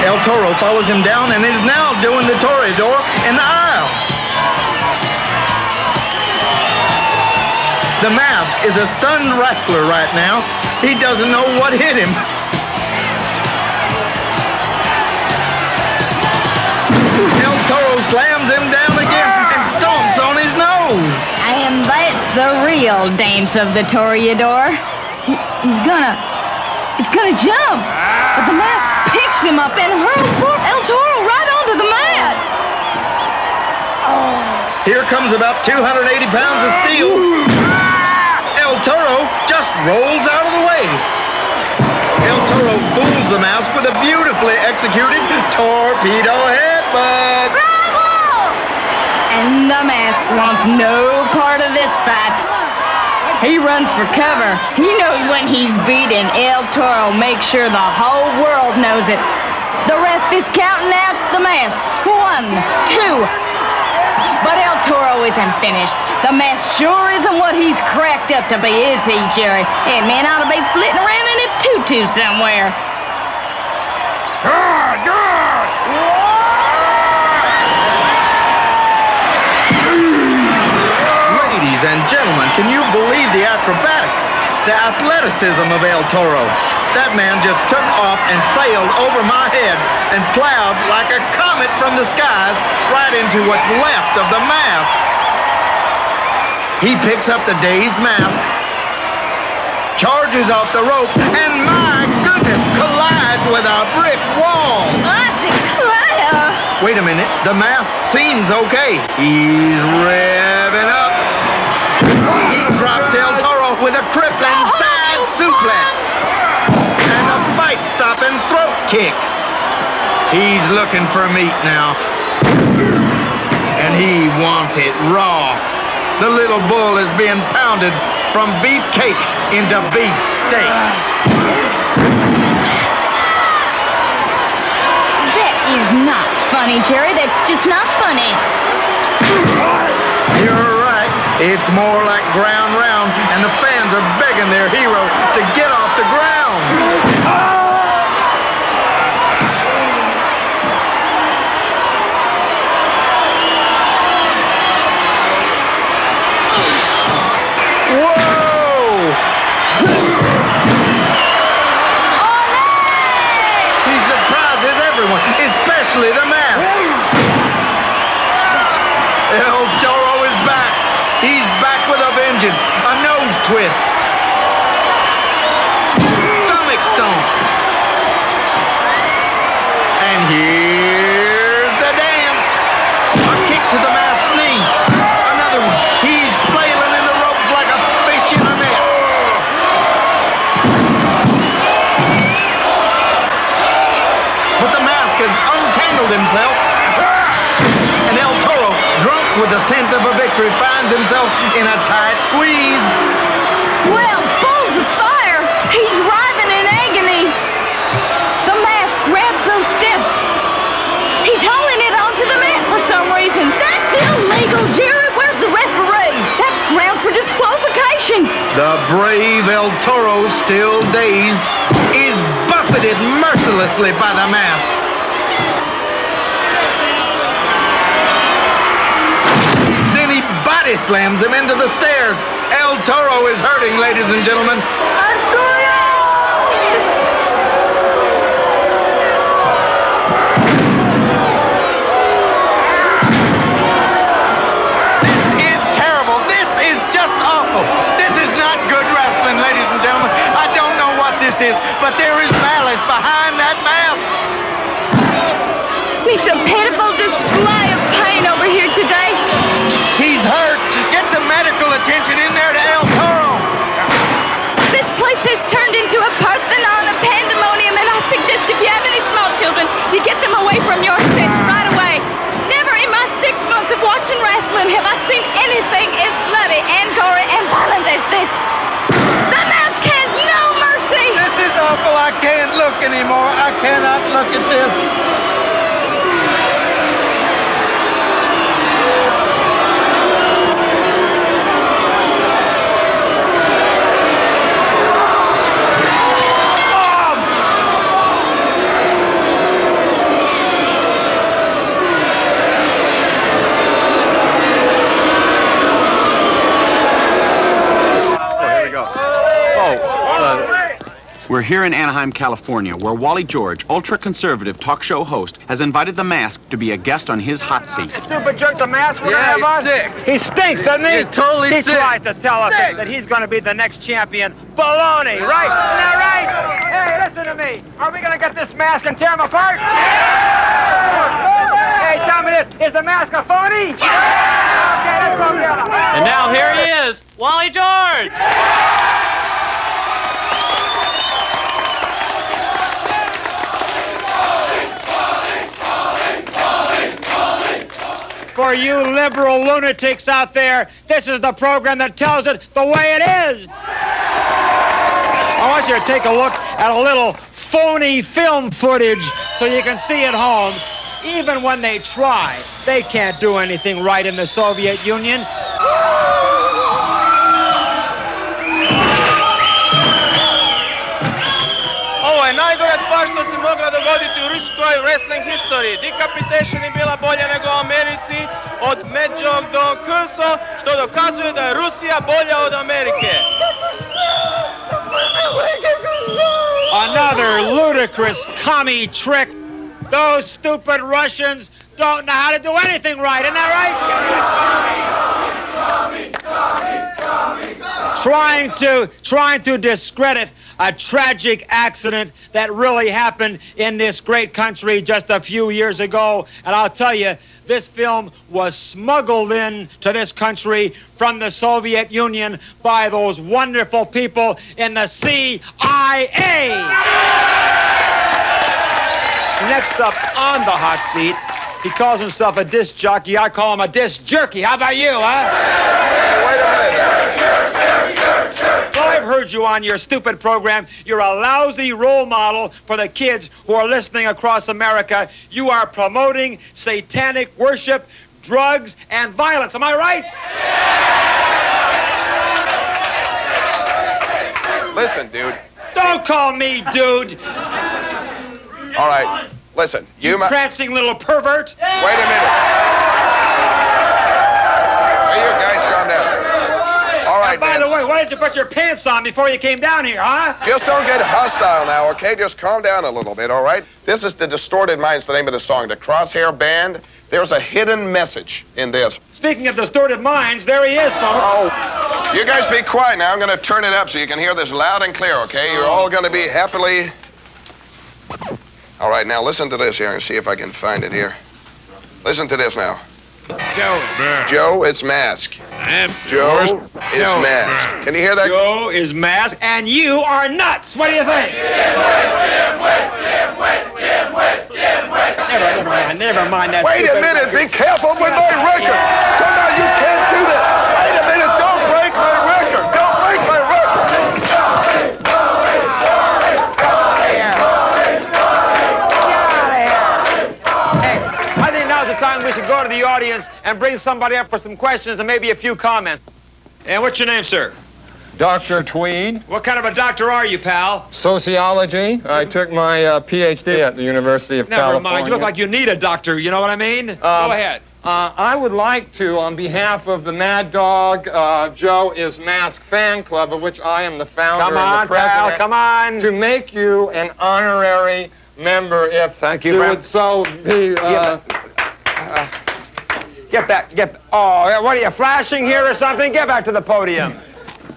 El Toro follows him down and is now doing the Toreador in the aisles. The mask is a stunned wrestler right now. He doesn't know what hit him. El Toro slams him down again and stomps on his nose. And that's the real dance of the Toreador. He's gonna jump, but the mask picks him up and hurls poor El Toro right onto the mat. Here comes about 280 pounds of steel. El Toro just rolls out of the way. El Toro fools the mask with a beautifully executed torpedo headbutt. Bravo! And the mask wants no part of this fight. He runs for cover. He knows when he's beaten. El Toro makes sure the whole world knows it. The ref is counting out the mask. 1, 2. But El Toro isn't finished. The mask sure isn't what he's cracked up to be, is he, Jerry? That man ought to be flitting around in a tutu somewhere. Ladies and gentlemen, can you believe the acrobatics, the athleticism of El Toro? That man just took off and sailed over my head and plowed like a comet from the skies right into what's left of the mask. He picks up the dazed mask, charges off the rope, and my goodness, collides with a brick wall. Wait a minute, the mask seems okay. He's revving up. He drops El Toro with a crippling side suplex and a fight-stopping throat kick. He's looking for meat now, and he wants it raw. The little bull is being pounded from beef cake into beef steak. That is not funny, Jerry. That's just not funny. You're right. It's more like ground round, and the fans are begging their hero to get off the ground. Especially the mask. El Toro is back. He's back with a vengeance. A nose twist. Stomach stomp. And here's the dance. A kick to the masked knee. Another one. He's flailing in the ropes like a fish in a net. But the mask has untangled himself, and El Toro, drunk with the scent of a victory, finds himself in a tight squeeze. Well, balls of fire! He's writhing in agony. The mask grabs those steps. He's hauling it onto the mat for some reason. That's illegal, Jerry. Where's the referee? That's grounds for The brave El Toro, still dazed, is buffeted mercilessly by the mask. Then he body slams him into the stairs. El Toro is hurting, ladies and gentlemen. But there is malice behind that mask. It's a pitiful display of pain over here today. He's hurt. Get some medical attention in there to El Toro. This place has turned into a Parthenon of pandemonium, and I suggest if you have any small children, you get them away from your sets right away. Never in my 6 months of watching wrestling have I seen anything as bloody and gory and violent as this. The mask has no mercy. This is awful. I can't look anymore. I cannot look at this. We're here in Anaheim, California, where Wally George, ultra-conservative talk show host, has invited the Mask to be a guest on his hot seat. Stupid jerk, the mask we're Yeah, gonna have he's on? sick. He stinks, doesn't he? He's totally he sick. He tries to tell us that he's gonna be the next champion. Baloney, right? Isn't that right? Hey, listen to me. Are we gonna get this mask and tear him apart? Hey, tell me this. Is the mask a phony? Okay, let's go get him. And now here he is, Wally George. For you liberal lunatics out there, this is the program that tells it the way it is. I want you to take a look at a little phony film footage so you can see at home. Even when they try, they can't do anything right in the Soviet Union. Ovo je najgora stvar što se mogla dogoditi u ruskoj wrestling history. Decapitation je bila bolja nego u Americi, od Medjog do Kurso, što dokazuje da je Rusija bolja od Amerike. Another ludicrous commie trick. Those stupid Russians don't know how to do anything right, isn't that right? Trying to discredit a tragic accident that really happened in this great country just a few years ago. And I'll tell you, this film was smuggled in to this country from the Soviet Union by those wonderful people in the CIA. Next up on the hot seat, he calls himself a disc jockey. I call him a disc jerky. How about you, huh? Wait a minute. Well, I've heard you on your stupid program. You're a lousy role model for the kids who are listening across America. You are promoting satanic worship, drugs, and violence. Am I right? Listen, dude. Don't call me dude. All right. Listen, You prancing little pervert. Wait a minute. Hey, you guys, calm down. All right, By the way, why didn't you put your pants on before you came down here, huh? Just don't get hostile now, okay? Just calm down a little bit, all right? This is the Distorted Minds, the name of the song. The Crosshair Band. There's a hidden message in this. Speaking of distorted minds, there he is, folks. Oh, you guys be quiet now. I'm going to turn it up so you can hear this loud and clear, okay? You're all going to be happily... All right, now listen to this here and see if I can find it here. Listen to this now. Joe, it's Mask. Joe is Mask. Can you hear that? Joe is Mask, and you are nuts. What do you think? Never mind that. Wait a minute. Be careful with my record. Come on, you can't do that. Wait a minute. Don't break my record. Don't break my record. I think now's the time we should go to the audience and bring somebody up for some questions and maybe a few comments. And what's your name, sir? Dr. Tweed. What kind of a doctor are you, pal? Sociology. I took my PhD at the University of Never California. mind. You look like you need a doctor. You know what I mean? Go ahead. I would like to, on behalf of the Mad Dog Joe is Masked fan club, of which I am the founder Come on, and the president, pal, come on. to make you an honorary member, if Thank you, you Brad. would so be. Get back. Oh, what are you, flashing here or something? Get back to the podium.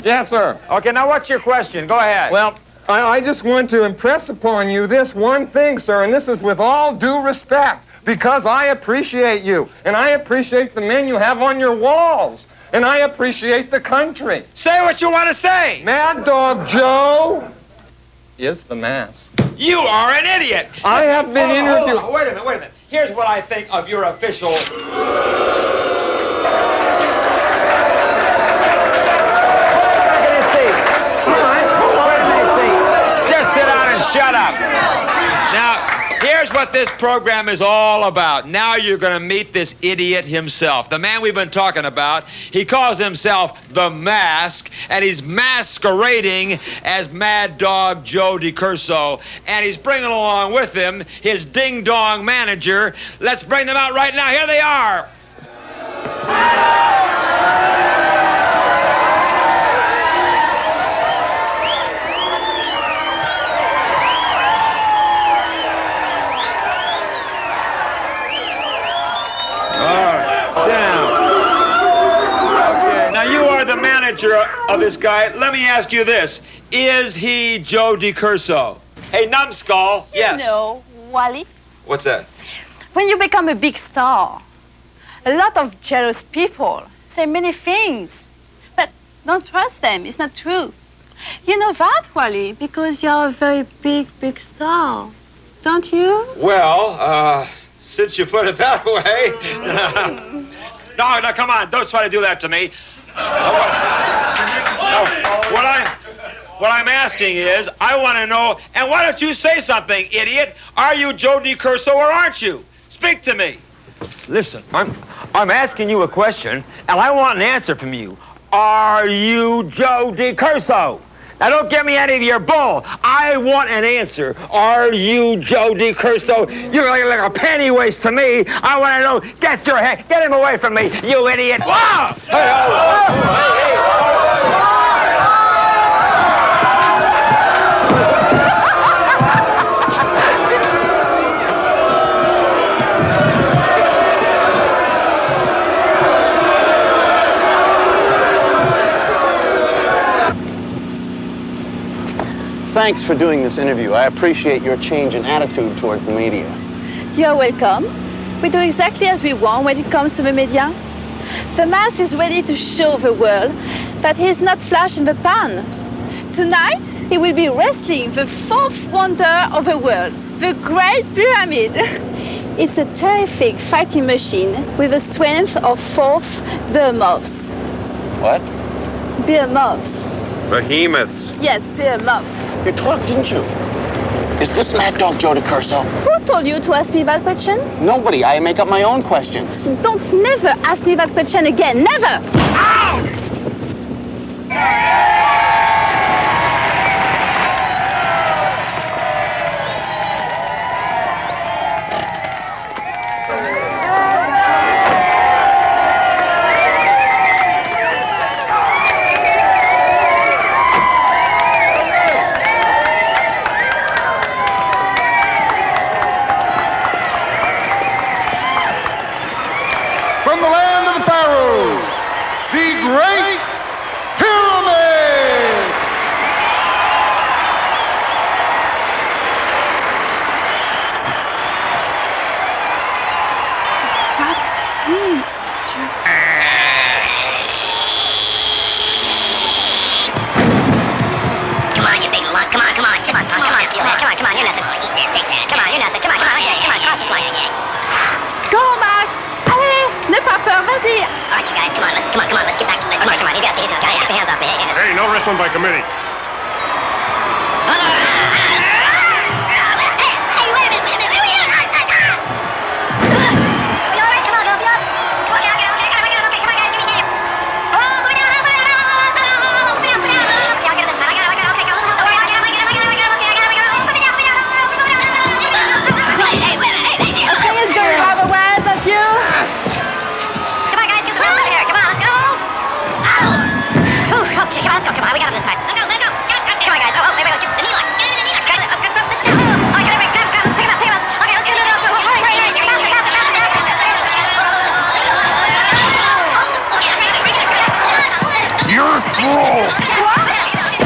Yes, sir. Okay, now what's your question? Go ahead. Well, I just want to impress upon you this one thing, sir, and this is with all due respect, because I appreciate you, and I appreciate the men you have on your walls, and I appreciate the country. Say what you want to say. Mad Dog Joe is the mask. You are an idiot. I have been interviewed. Hold on. Wait a minute. Here's what I think of your official... Just sit down and shut up. Now, here's what this program is all about. Now you're going to meet this idiot himself, the man we've been talking about. He calls himself The Mask, and he's masquerading as Mad Dog Joe DiCurso, and he's bringing along with him his ding-dong manager. Let's bring them out right now. Here they are. Of this guy, let me ask you this. Is he Joe DiCurso? Hey, numbskull. Yes. You know, Wally, What's that? when you become a big star, a lot of jealous people say many things. But don't trust them. It's not true. You know that, Wally, because you're a very big star. Don't you? Well, since you put it that way. No, come on. Don't try to do that to me. What I'm asking is, I want to know, and why don't you say something, idiot? Are you Joe DiCurso or aren't you? Speak to me. Listen, I'm asking you a question, and I want an answer from you. Are you Joe DiCurso? Now, don't give me any of your bull. I want an answer. Are you Joe DiCurso? You're like a penny waste to me. I want to know. Get him away from me, you idiot. Wow! Thanks for doing this interview. I appreciate your change in attitude towards the media. You're welcome. We do exactly as we want when it comes to the media. The Mask is ready to show the world that he's not flash in the pan. Tonight, he will be wrestling the fourth wonder of the world, the Great Pyramid. It's a terrific fighting machine with the strength of 4 behemoths. What? Behemoths. Behemoths. Yes, behemoths. You talked, didn't you? Is this Mad Dog Joe DiCurso? Who told you to ask me that question? Nobody. I make up my own questions. Don't never ask me that question again. Never! Ow! From the land of the pharaohs, the Great Pyramid! Come on, you big lug. Come on. Just come on, steal that. Come on, you're nothing. Eat this, take that. Come on, you're nothing. Come on, okay, come on, cross this line. Go, Max! Allez, n'aie pas peur, vas-y! All right, you guys, come on, let's get back to come on, easy up, easy, guys, get your hands off me. Hey, no wrestling by committee.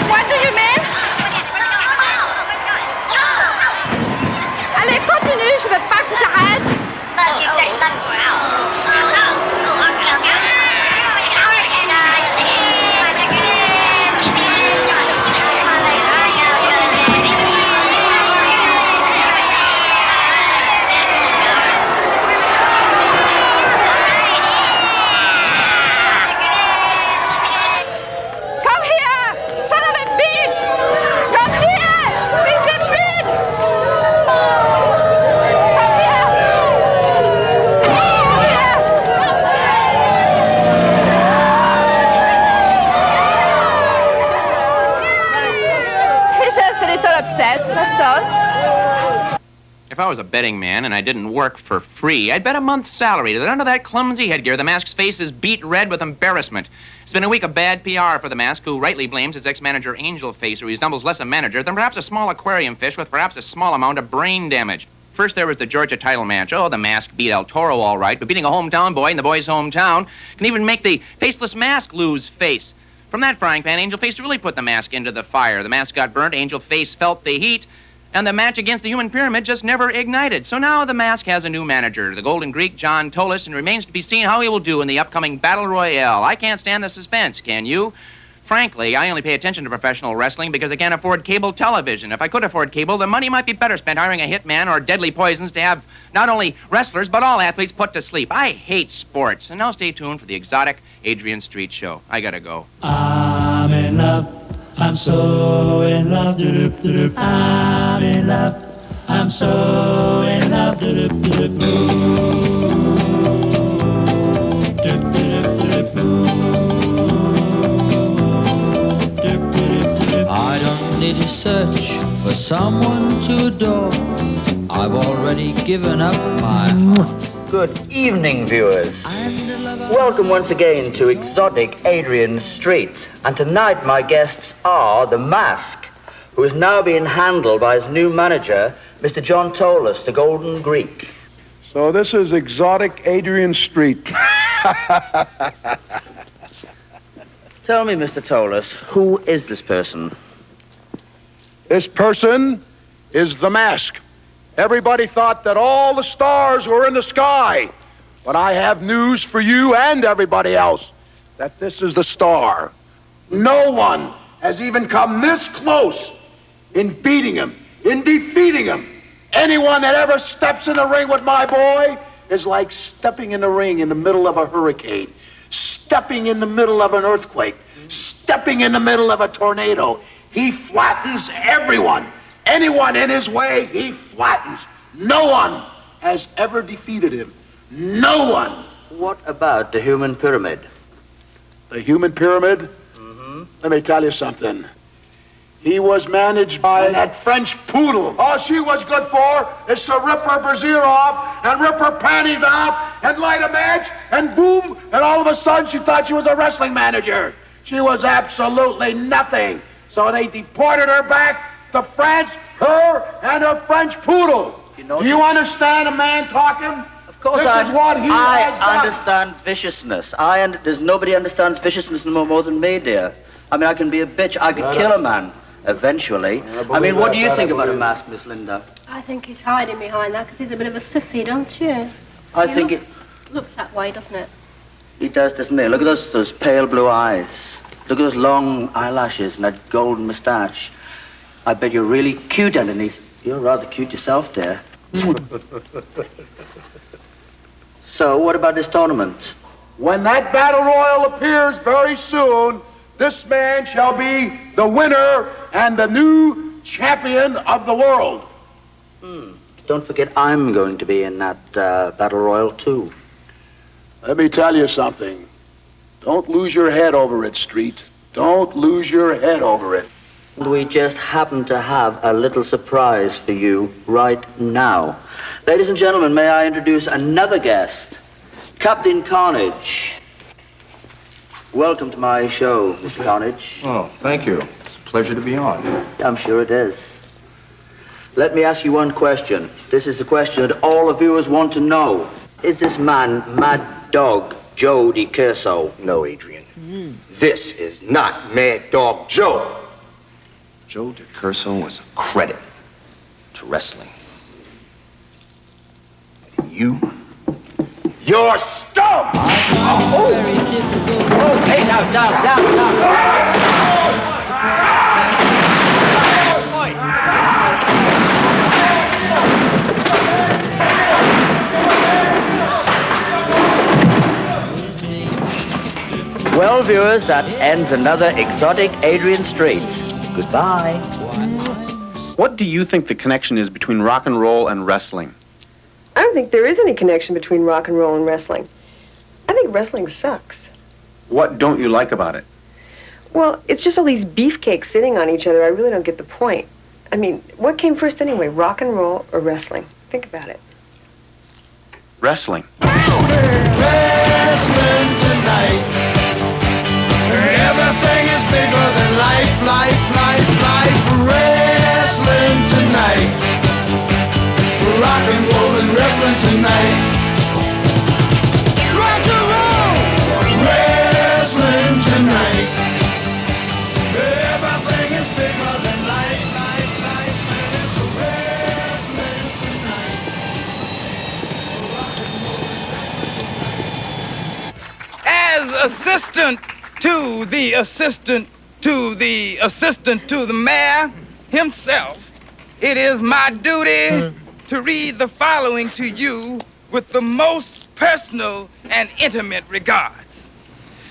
What do you mean? Allez, continue, je veux pas que tu t'arrêtes. Come here, son of a bitch! Come here, fils de pute! Come here! He's just a little obsessed, that's all. If I was a betting man and I didn't work for free, I'd bet a month's salary that under that clumsy headgear, the Mask's face is beat red with embarrassment. It's been a week of bad PR for the Mask, who rightly blames its ex-manager Angel Face, who resembles less a manager than perhaps a small aquarium fish with perhaps a small amount of brain damage. First, there was the Georgia title match. Oh, the Mask beat El Toro all right, but beating a hometown boy in the boy's hometown can even make the faceless Mask lose face. From that frying pan, Angel Face really put the Mask into the fire. The Mask got burnt, Angel Face felt the heat, and the match against the human pyramid just never ignited. So now the Mask has a new manager, the Golden Greek, John Tolis, and remains to be seen how he will do in the upcoming Battle Royale. I can't stand the suspense, can you? Frankly, I only pay attention to professional wrestling because I can't afford cable television. If I could afford cable, the money might be better spent hiring a hitman or deadly poisons to have not only wrestlers, but all athletes put to sleep. I hate sports. And now stay tuned for the exotic Adrian Street Show. I gotta go. I'm in love. I'm so in love. Do-do-do-do. I'm in love. I'm so in love. I don't need to search for someone to adore. I've already given up my heart. Good evening, viewers. Welcome once again to exotic Adrian Street. And tonight my guests are the Mask, who is now being handled by his new manager, Mr. John Tolis, the Golden Greek. So this is exotic Adrian Street. Tell me, Mr. Tolis, who is this person? This person is the Mask. Everybody thought that all the stars were in the sky. But I have news for you and everybody else, that this is the star. No one has even come this close in beating him, in defeating him. Anyone that ever steps in the ring with my boy is like stepping in the ring in the middle of a hurricane, stepping in the middle of an earthquake, stepping in the middle of a tornado. He flattens everyone. Anyone in his way, he flattens. No one has ever defeated him. No one. What about the human pyramid? The human pyramid? Mm-hmm. Let me tell you something. He was managed by that French poodle. All she was good for is to rip her brassiere off and rip her panties off and light a match and boom, and all of a sudden she thought she was a wrestling manager. She was absolutely nothing. So they deported her back to France, her and her French poodle. Do you understand a man talking? Of course, this is what he has done. I understand viciousness. There's nobody understands viciousness more than me, dear. I mean, I can be a bitch. I could kill a man, eventually. I mean, what do you think about a Mask, Miss Linda? I think he's hiding behind that because he's a bit of a sissy, don't you? I think it looks that way, doesn't it? He does, doesn't he? Look at those pale blue eyes. Look at those long eyelashes and that golden moustache. I bet you're really cute underneath. You're rather cute yourself, dear. So, what about this tournament? When that battle royal appears very soon, this man shall be the winner and the new champion of the world. Don't forget I'm going to be in that battle royal, too. Let me tell you something. Don't lose your head over it, Street. Don't lose your head over it. We just happen to have a little surprise for you right now. Ladies and gentlemen, may I introduce another guest, Captain Carnage. Welcome to my show, Mr. Carnage. Oh, thank you. It's a pleasure to be on. I'm sure it is. Let me ask you one question. This is the question that all the viewers want to know. Is this man Mad Dog Joe DiCurso. No, Adrian. This is not Mad Dog Joe. Joe DiCurso was a credit to wrestling. You're stumped! Oh, hey, down. Well, viewers, that ends another exotic Adrian Streets. Goodbye. What do you think the connection is between rock and roll and wrestling? I don't think there is any connection between rock and roll and wrestling. I think wrestling sucks. What don't you like about it? Well, it's just all these beefcakes sitting on each other. I really don't get the point. I mean, what came first anyway, rock and roll or wrestling? Think about it. Wrestling. Wrestling tonight. Everything is bigger than life. Wrestling tonight. Rock and roll and wrestling tonight. Rock and roll. Wrestling tonight. Everything is bigger than life. And it's wrestling tonight. Rock and roll and wrestling tonight. As assistant to the assistant to the assistant to the mayor himself, it is my duty to read the following to you with the most personal and intimate regards.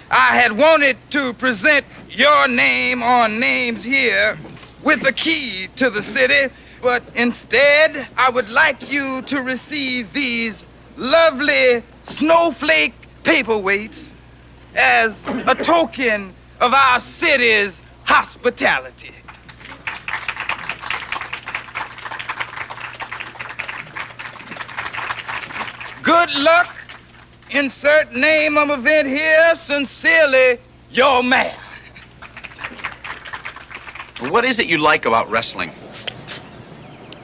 I had wanted to present your name on names here with the key to the city, but instead I would like you to receive these lovely snowflake paperweights as a token of our city's hospitality. Good luck. Insert name of event here. Sincerely, your man. What is it you like about wrestling?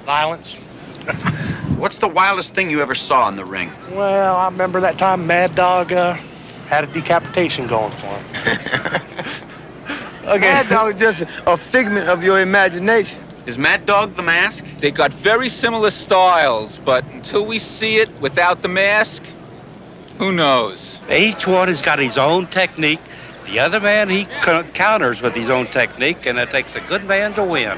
Violence. What's the wildest thing you ever saw in the ring? Well, I remember that time Mad Dog had a decapitation going for him. Okay. Mad Dog is just a figment of your imagination. Is Mad Dog the mask? They got very similar styles, but until we see it without the mask, who knows? Each one has got his own technique. The other man, he counters with his own technique, and it takes a good man to win.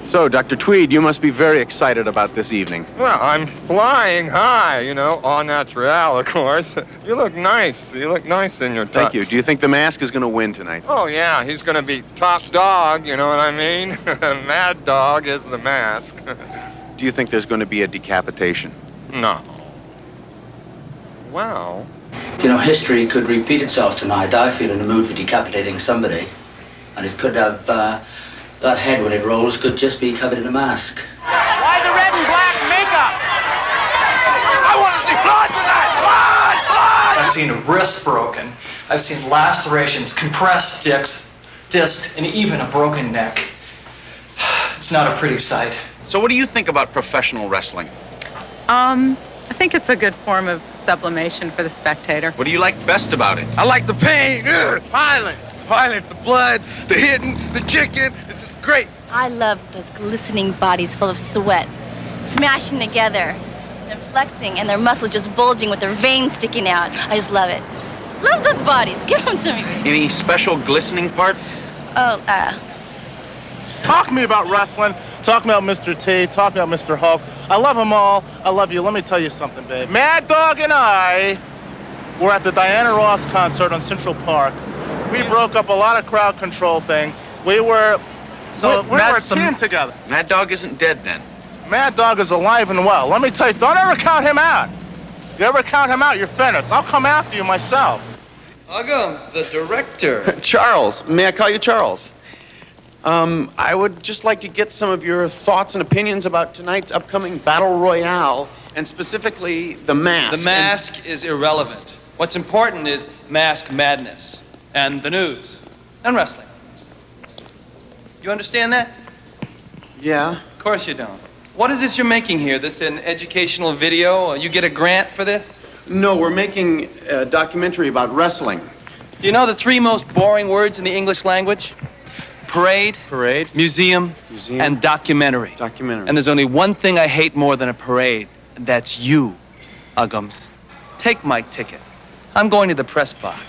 So, Dr. Tweed, you must be very excited about this evening. Well, I'm flying high, you know, au naturel, of course. You look nice. You look nice in your tux. Thank you. Do you think the mask is going to win tonight? Oh, yeah, he's going to be top dog, you know what I mean? Mad Dog is the mask. Do you think there's going to be a decapitation? No. Well... You know, history could repeat itself tonight. I feel in the mood for decapitating somebody. And it could have, that head when it rolls could just be covered in a mask. Why the red and black makeup? I want to see blood tonight! Blood! I've seen wrists broken. I've seen lacerations, compressed discs, and even a broken neck. It's not a pretty sight. So what do you think about professional wrestling? I think it's a good form of sublimation for the spectator. What do you like best about it? I like the pain, violence, the blood, the hitting, the kicking. This is great. I love those glistening bodies full of sweat, smashing together, and they're flexing, and their muscles just bulging with their veins sticking out. I just love it. Love those bodies. Give them to me. Any special glistening part? Talk to me about wrestling. Talk to me about Mr. T. Talk to me about Mr. Hulk. I love them all. I love you. Let me tell you something, babe. Mad Dog and I were at the Diana Ross concert on Central Park. We broke up a lot of crowd control things. We were a team together. Mad Dog isn't dead then? Mad Dog is alive and well. Let me tell you, don't ever count him out. You ever count him out, you're finished. I'll come after you myself. Uggums, the director. Charles. May I call you Charles? I would just like to get some of your thoughts and opinions about tonight's upcoming Battle Royale, and specifically the mask. The mask is irrelevant. What's important is mask madness, and the news, and wrestling. You understand that? Yeah. Of course you don't. What is this you're making here? This an educational video? You get a grant for this? No, we're making a documentary about wrestling. Do you know the 3 most boring words in the English language? Parade, museum, and documentary. And there's only one thing I hate more than a parade, and that's you, Uggums. Take my ticket. I'm going to the press box.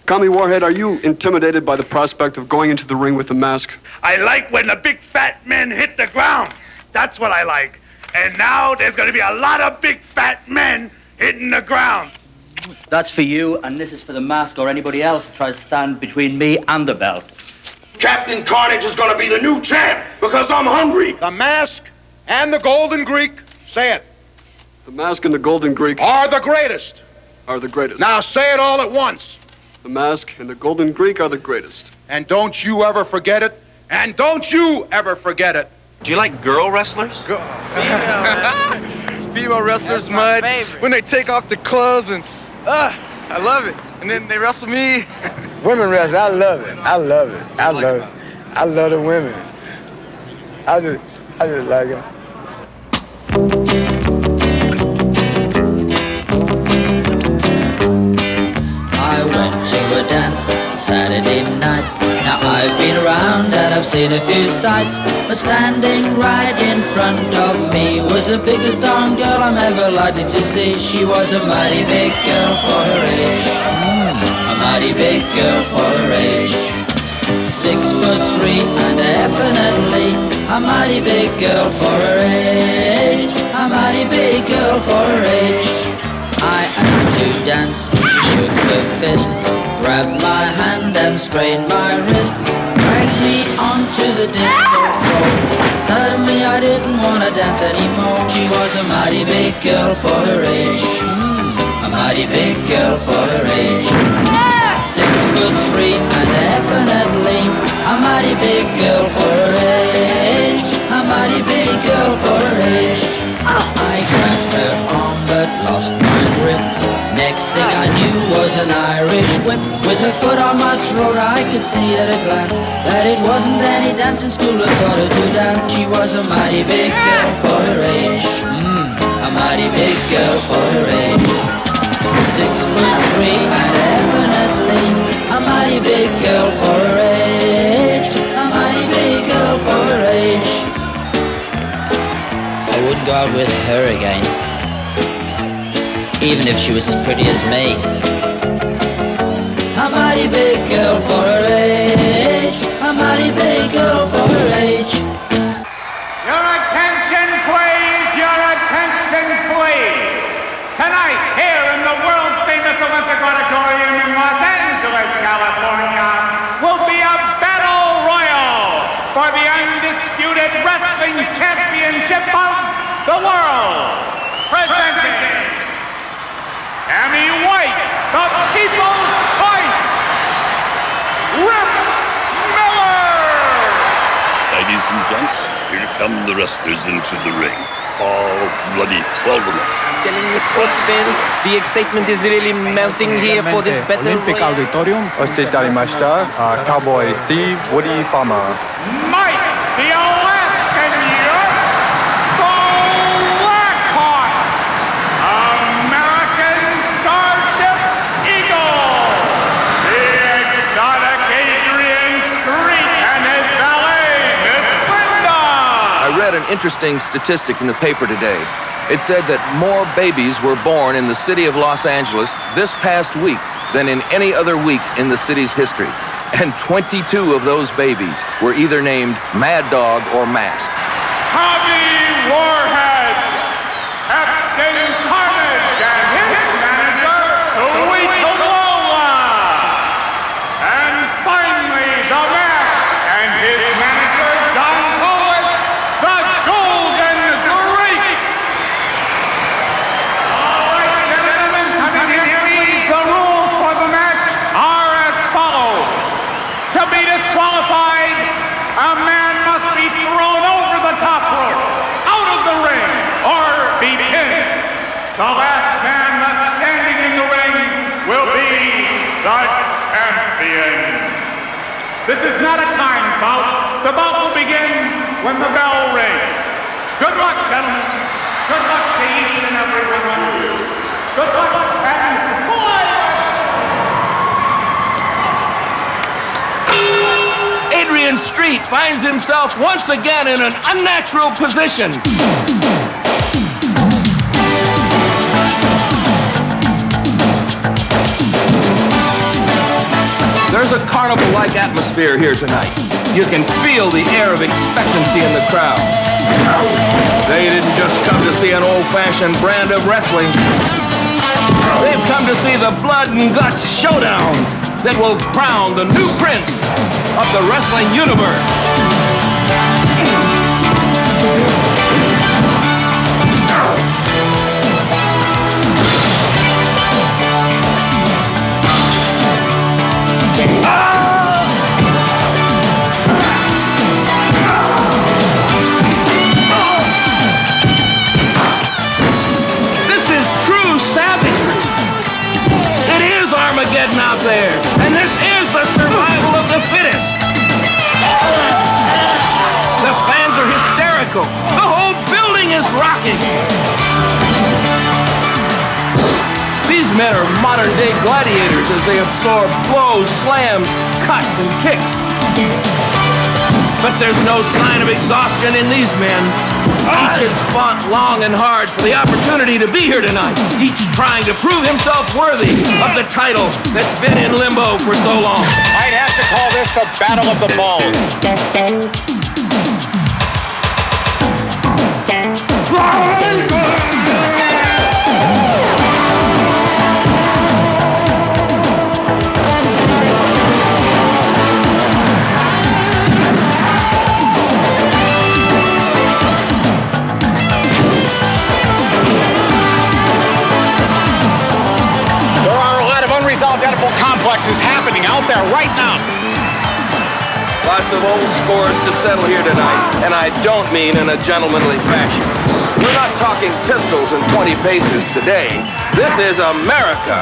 Commie Warhead, are you intimidated by the prospect of going into the ring with the mask? I like when the big fat men hit the ground. That's what I like. And now there's going to be a lot of big fat men hitting the ground. That's for you, and this is for the mask or anybody else who tries to stand between me and the belt. Captain Carnage is going to be the new champ because I'm hungry. The Mask and the Golden Greek, say it, The mask and the Golden Greek are the greatest. are the greatest. Now say it all at once. The mask and the Golden Greek are the greatest. And don't you ever forget it. And don't you ever forget it. Do you like girl wrestlers? Female wrestlers, mud. When they take off the clothes and, I love it. And then they wrestle me. Women wrestling, I love it. I love it. I love it. I love the women. I just like it. I went to a dance Saturday night. Now I've been around and I've seen a few sights, but standing right in front of me was the biggest darn girl I'm ever likely to see. She was a mighty big girl for her age. A mighty big girl for her age. 6'3" and definitely a mighty big girl for her age. A mighty big girl for her age. I asked her to dance, she shook her fist, grabbed my hand and strained my wrist, dragged me onto the disco floor. Suddenly I didn't want to dance anymore. She was a mighty big girl for her age. A mighty big girl for her age. 6'3" and definitely a mighty big girl for her age. A mighty big girl for her age. I grabbed her arm but lost my grip. Next thing I knew was an Irish whip. With her foot on my throat I could see at a glance that it wasn't any dancing school that taught her to dance. She was a mighty big girl for her age. A mighty big girl for her age. 6'3" and definitely a mighty big girl for her age. A mighty big girl for her age. I wouldn't go out with her again, even if she was as pretty as me. A mighty big girl for her age. A mighty big girl for her age. Your attention, please. Your attention, please. Tonight, here in the world-famous Olympic Auditorium in Los Angeles, California, will be a battle royal for the undisputed wrestling championship of the world. Presenting Sammy White, the People's Choice, Rip Miller. Ladies and gents, here come the wrestlers into the ring. All bloody 12 of them. Telling you sports fans, the excitement is really melting here for this battle Olympic royale. Auditorium. 어스테이타리 마시다. Cowboy Steve, Woody Farmer. Mike, the Alaskan Youth, the Blackhawk, American Starship Eagle, the exotic Adrian Street and his valet, Miss Linda. I read an interesting statistic in the paper today. It said that more babies were born in the city of Los Angeles this past week than in any other week in the city's history. And 22 of those babies were either named Mad Dog or Mask. Commie Warhead, Captain Carnage and his manager, Sweet Lola. And finally, the Mask and his manager, John Polis, the Golden Greek. All right, gentlemen, coming in, please. The rules for the match are as follows. To be disqualified, a man must be thrown over the top rope, out of the ring, or be pinned. The last man left standing in the ring will be the champion. This is not a time bout. The bout will begin when the bell rings. Good luck, gentlemen. Good luck to each and every one of you. Adrian Street finds himself once again in an unnatural position. There's a carnival-like atmosphere here tonight. You can feel the air of expectancy in the crowd. They didn't just come to see an old-fashioned brand of wrestling. They've come to see the blood and guts showdown that will crown the new prince of the wrestling universe. This is true savagery. It is Armageddon out there, and this is the survival of the fittest. The fans are hysterical. The whole building is rocking. These men are modern-day gladiators as they absorb blows, slams, cuts, and kicks. But there's no sign of exhaustion in these men. Each has fought long and hard for the opportunity to be here tonight, each trying to prove himself worthy of the title that's been in limbo for so long. I'd have to call this the Battle of the Balls. There are a lot of unresolved edible complexes happening out there right now. Lots of old scores to settle here tonight, and I don't mean in a gentlemanly fashion. We're not talking pistols and 20 paces today. This is America.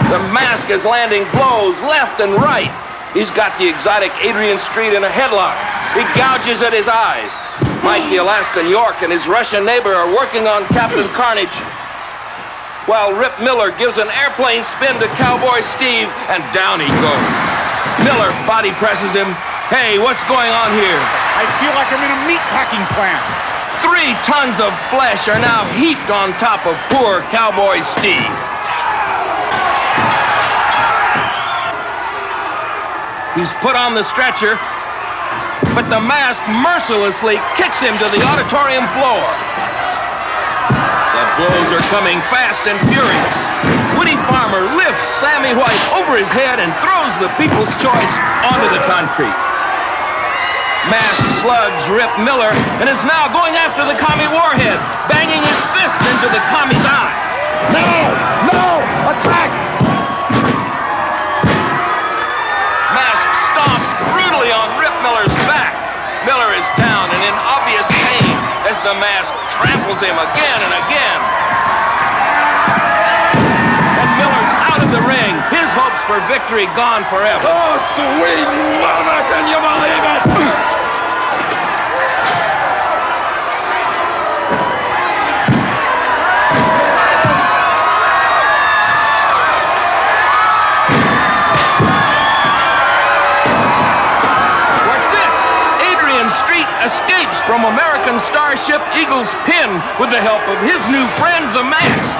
The Mask is landing blows left and right. He's got the exotic Adrian Street in a headlock. He gouges at his eyes. Mike the Alaskan York and his Russian neighbor are working on Captain Carnage, while Rip Miller gives an airplane spin to Cowboy Steve, and down he goes. Miller body presses him. Hey, what's going on here? I feel like I'm in a meatpacking plant. 3 tons of flesh are now heaped on top of poor Cowboy Steve. He's put on the stretcher, but the Mask mercilessly kicks him to the auditorium floor. The blows are coming fast and furious. Woody Farmer lifts Sammy White over his head and throws the People's Choice onto the concrete. Mask slugs Rip Miller and is now going after the commie warhead, banging his fist into the commie's eye. No! No! Attack! Mask stomps brutally on Rip Miller's back. Miller is down and in obvious pain as the Mask tramples him again and again. And Miller's out of the ring. His hopes for victory gone forever. Oh, sweet mother, can you believe it? Escapes from American starship Eagle's pin with the help of his new friend, the Mask.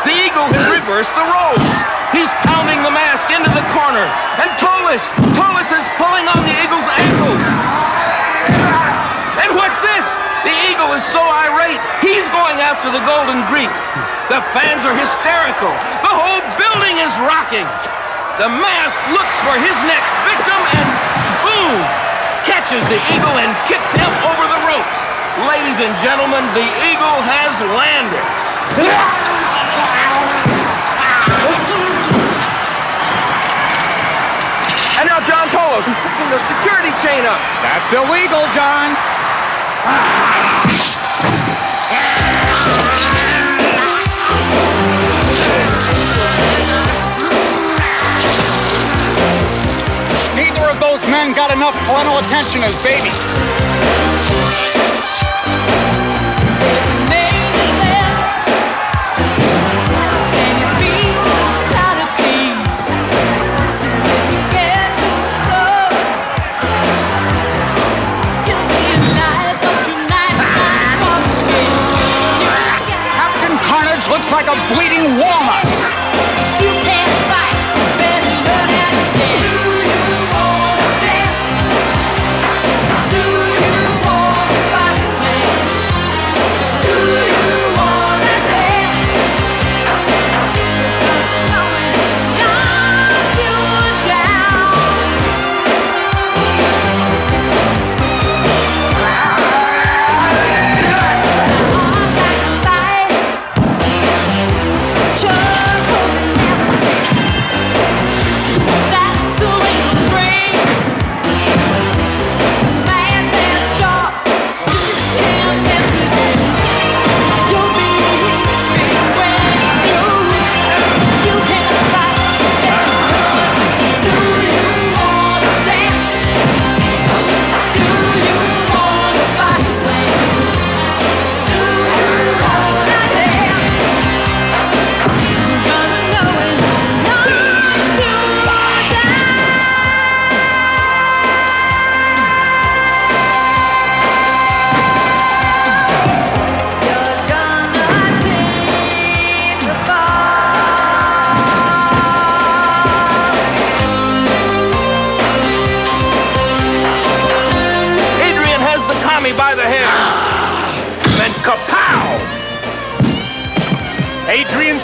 The Eagle has reversed the roles. He's pounding the Mask into the corner. And Tolis is pulling on the Eagle's ankles. And what's this? The Eagle is so irate, he's going after the Golden Greek. The fans are hysterical. The whole building is rocking. The Mask looks for his next victim and, boom, catches the Eagle and kicks him over the ropes. Ladies and gentlemen, the Eagle has landed. And now John Tolos is picking the security chain up. That's illegal, John. Neither of those men got enough parental attention as babies.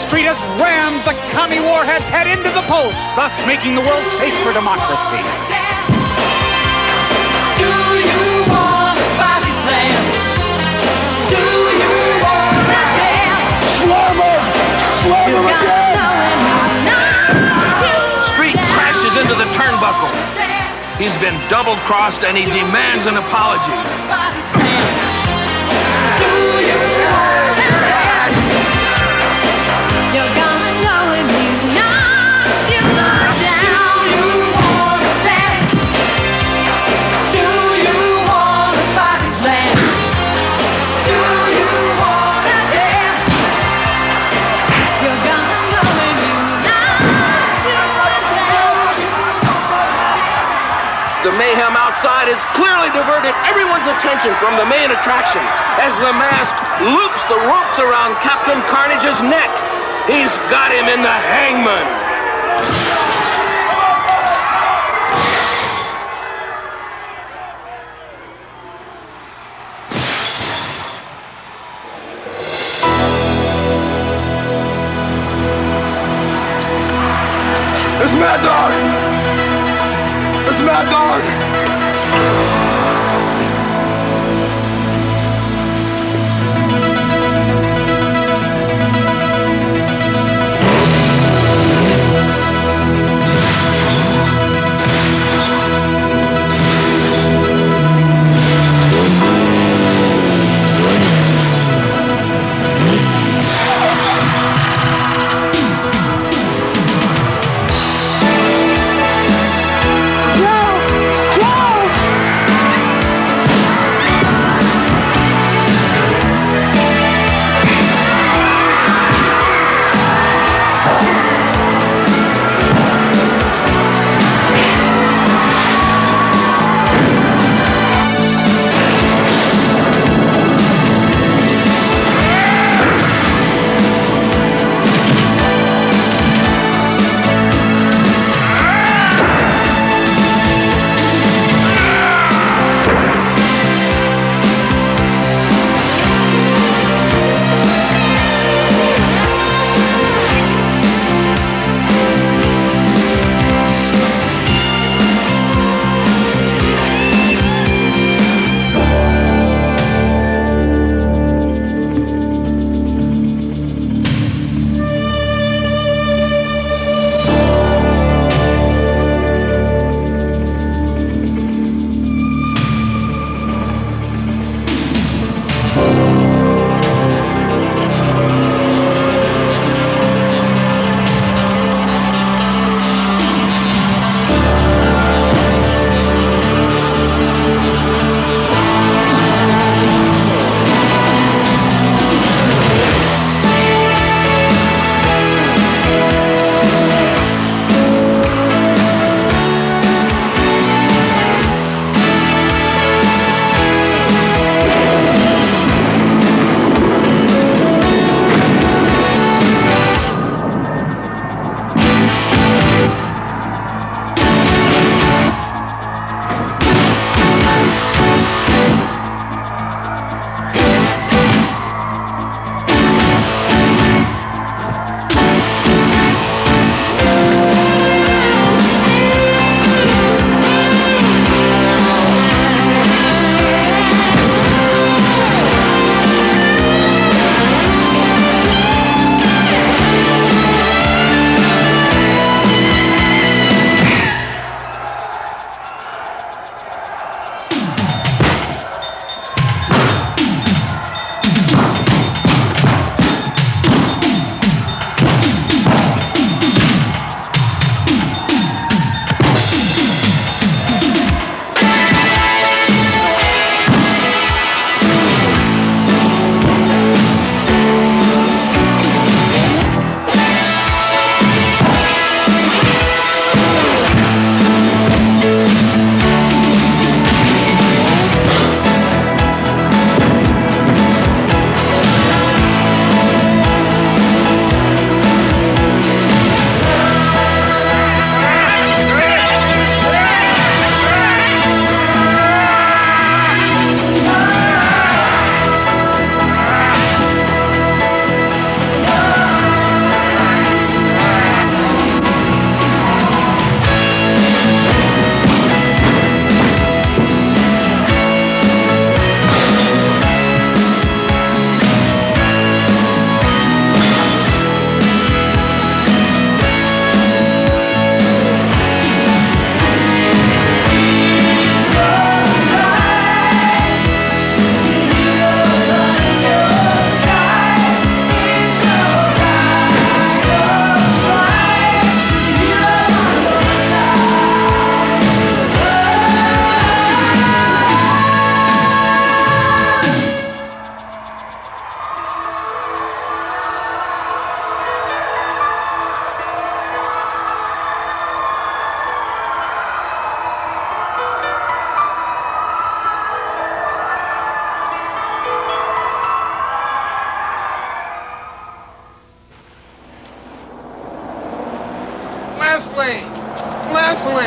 Street has rammed the commie warhead's head into the post, thus making the world safe for democracy. Do you want a body slam? Do you want to dance? Slam him! Slam him again! Street crashes into the turnbuckle. He's been double-crossed and he demands an apology. The mayhem outside has clearly diverted everyone's attention from the main attraction as the mask loops the ropes around Captain Carnage's neck. He's got him in the hangman. It's Mad Dog! It's Mad Dog! Joe! Leslie!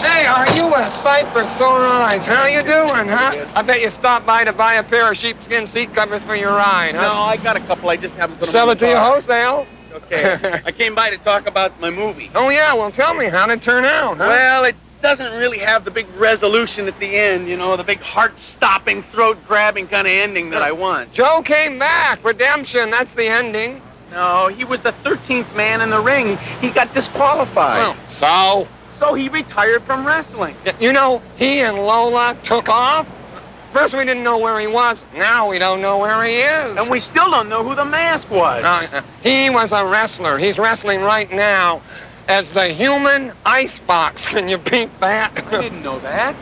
Hey, are you a sight for sore eyes? How you doing, huh? I bet you stopped by to buy a pair of sheepskin seat covers for your ride, huh? No, I got a couple. I just haven't put them Sell in it the to you car. wholesale? Okay. I came by to talk about my movie. Oh, yeah? Well, tell me, how'd it turn out, huh? Well, it doesn't really have the big resolution at the end, you know, the big heart-stopping, throat-grabbing kind of ending that I want. Joe came back. Redemption, that's the ending. No, he was the 13th man in the ring. He got disqualified. Well, So he retired from wrestling. you know, he and Lola took off. First we didn't know where he was. Now we don't know where he is. And we still don't know who the mask was. He was a wrestler. He's wrestling right now as the human icebox. Can you beat that? I didn't know that.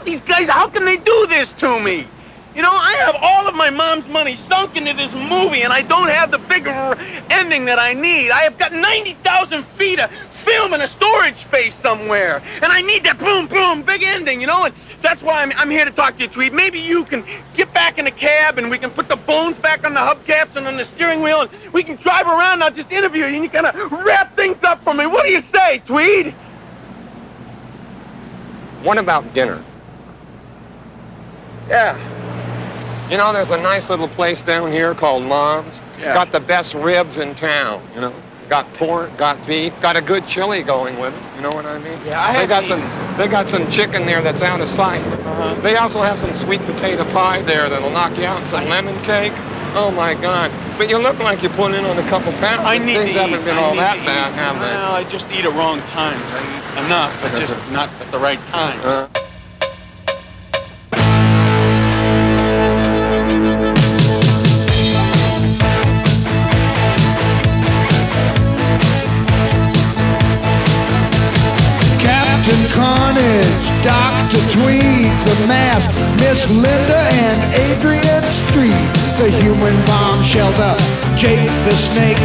These guys, how can they do this to me? You know, I have all of my mom's money sunk into this movie, and I don't have the bigger ending that I need. I have got 90,000 feet of film in a storage space somewhere, and I need that boom, boom, big ending, you know? And that's why I'm here to talk to you, Tweed. Maybe you can get back in the cab, and we can put the bones back on the hubcaps and on the steering wheel, and we can drive around, and I'll just interview you, and you kind of wrap things up for me. What do you say, Tweed? What about dinner? Yeah. You know, there's a nice little place down here called Mom's. Yeah. Got the best ribs in town, you know. Got pork, got beef, got a good chili going with it. You know what I mean? Yeah, They got some chicken there that's out of sight. They also have some sweet potato pie there that'll knock you out, and some lemon cake. Oh my God! But you look like you put in on a couple pounds. I need Things to haven't eat. been I all need that to bad, eat. have they? Well, I just eat at wrong times. I eat enough, but just not at the right times. Captain Carnage, Dr. Tweed, the Mask, Miss Linda and Adrian Street, the Human Bomb Shelter, Jake the Snake.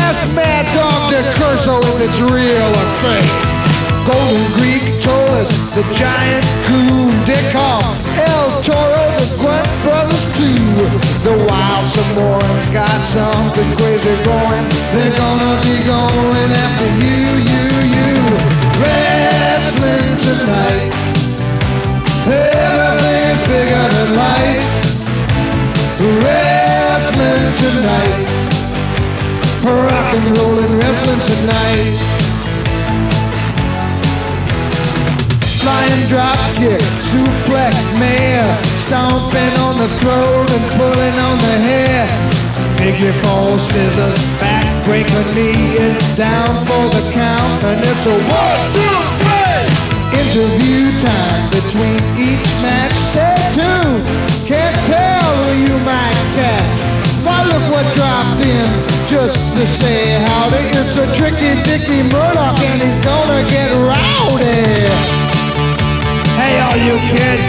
Ask Mad Dog DeCurso if it's real or fake. Golden Greek told us the giant coon Dick Hoff, El Toro, the Grunt brothers too. The wild Samoans got something crazy going. They're gonna be going after you. Wrestling tonight, everything's bigger than life. Wrestling tonight, rock and rollin' wrestling tonight. Flying drop kick, suplex mare, stomping on the throat and pulling on the hair. Figure four scissors, backbreaker knee is down for the count, and it's a 1, 2, 3. Interview time between each match. Stay tuned, can't tell who you might catch. Why look what dropped in just to say howdy. It's a tricky Dickie Murdoch, and he's gonna get rowdy. Hey, all you kids,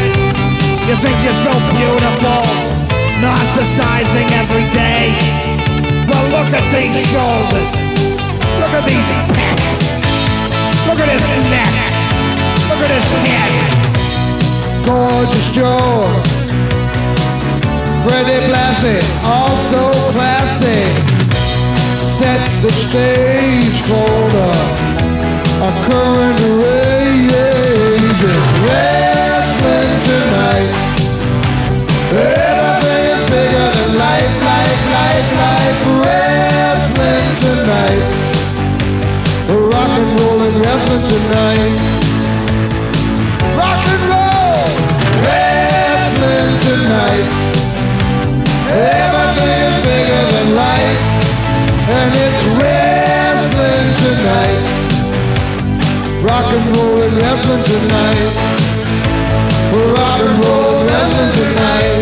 you think you're so beautiful, narcissizing every day? Well, look at these shoulders, look at these pecs, look at this neck, look at this head. Gorgeous Joe, Freddie Blassie, also classy. Set the stage for a current rage. Wrestling tonight, everything is bigger than life. Wrestling tonight, rock and rollin' wrestling tonight. Rock and roll, wrestling tonight. Everything is bigger than life, and it's wrestling tonight. Rock and roll and wrestling tonight. Rock and roll wrestling tonight.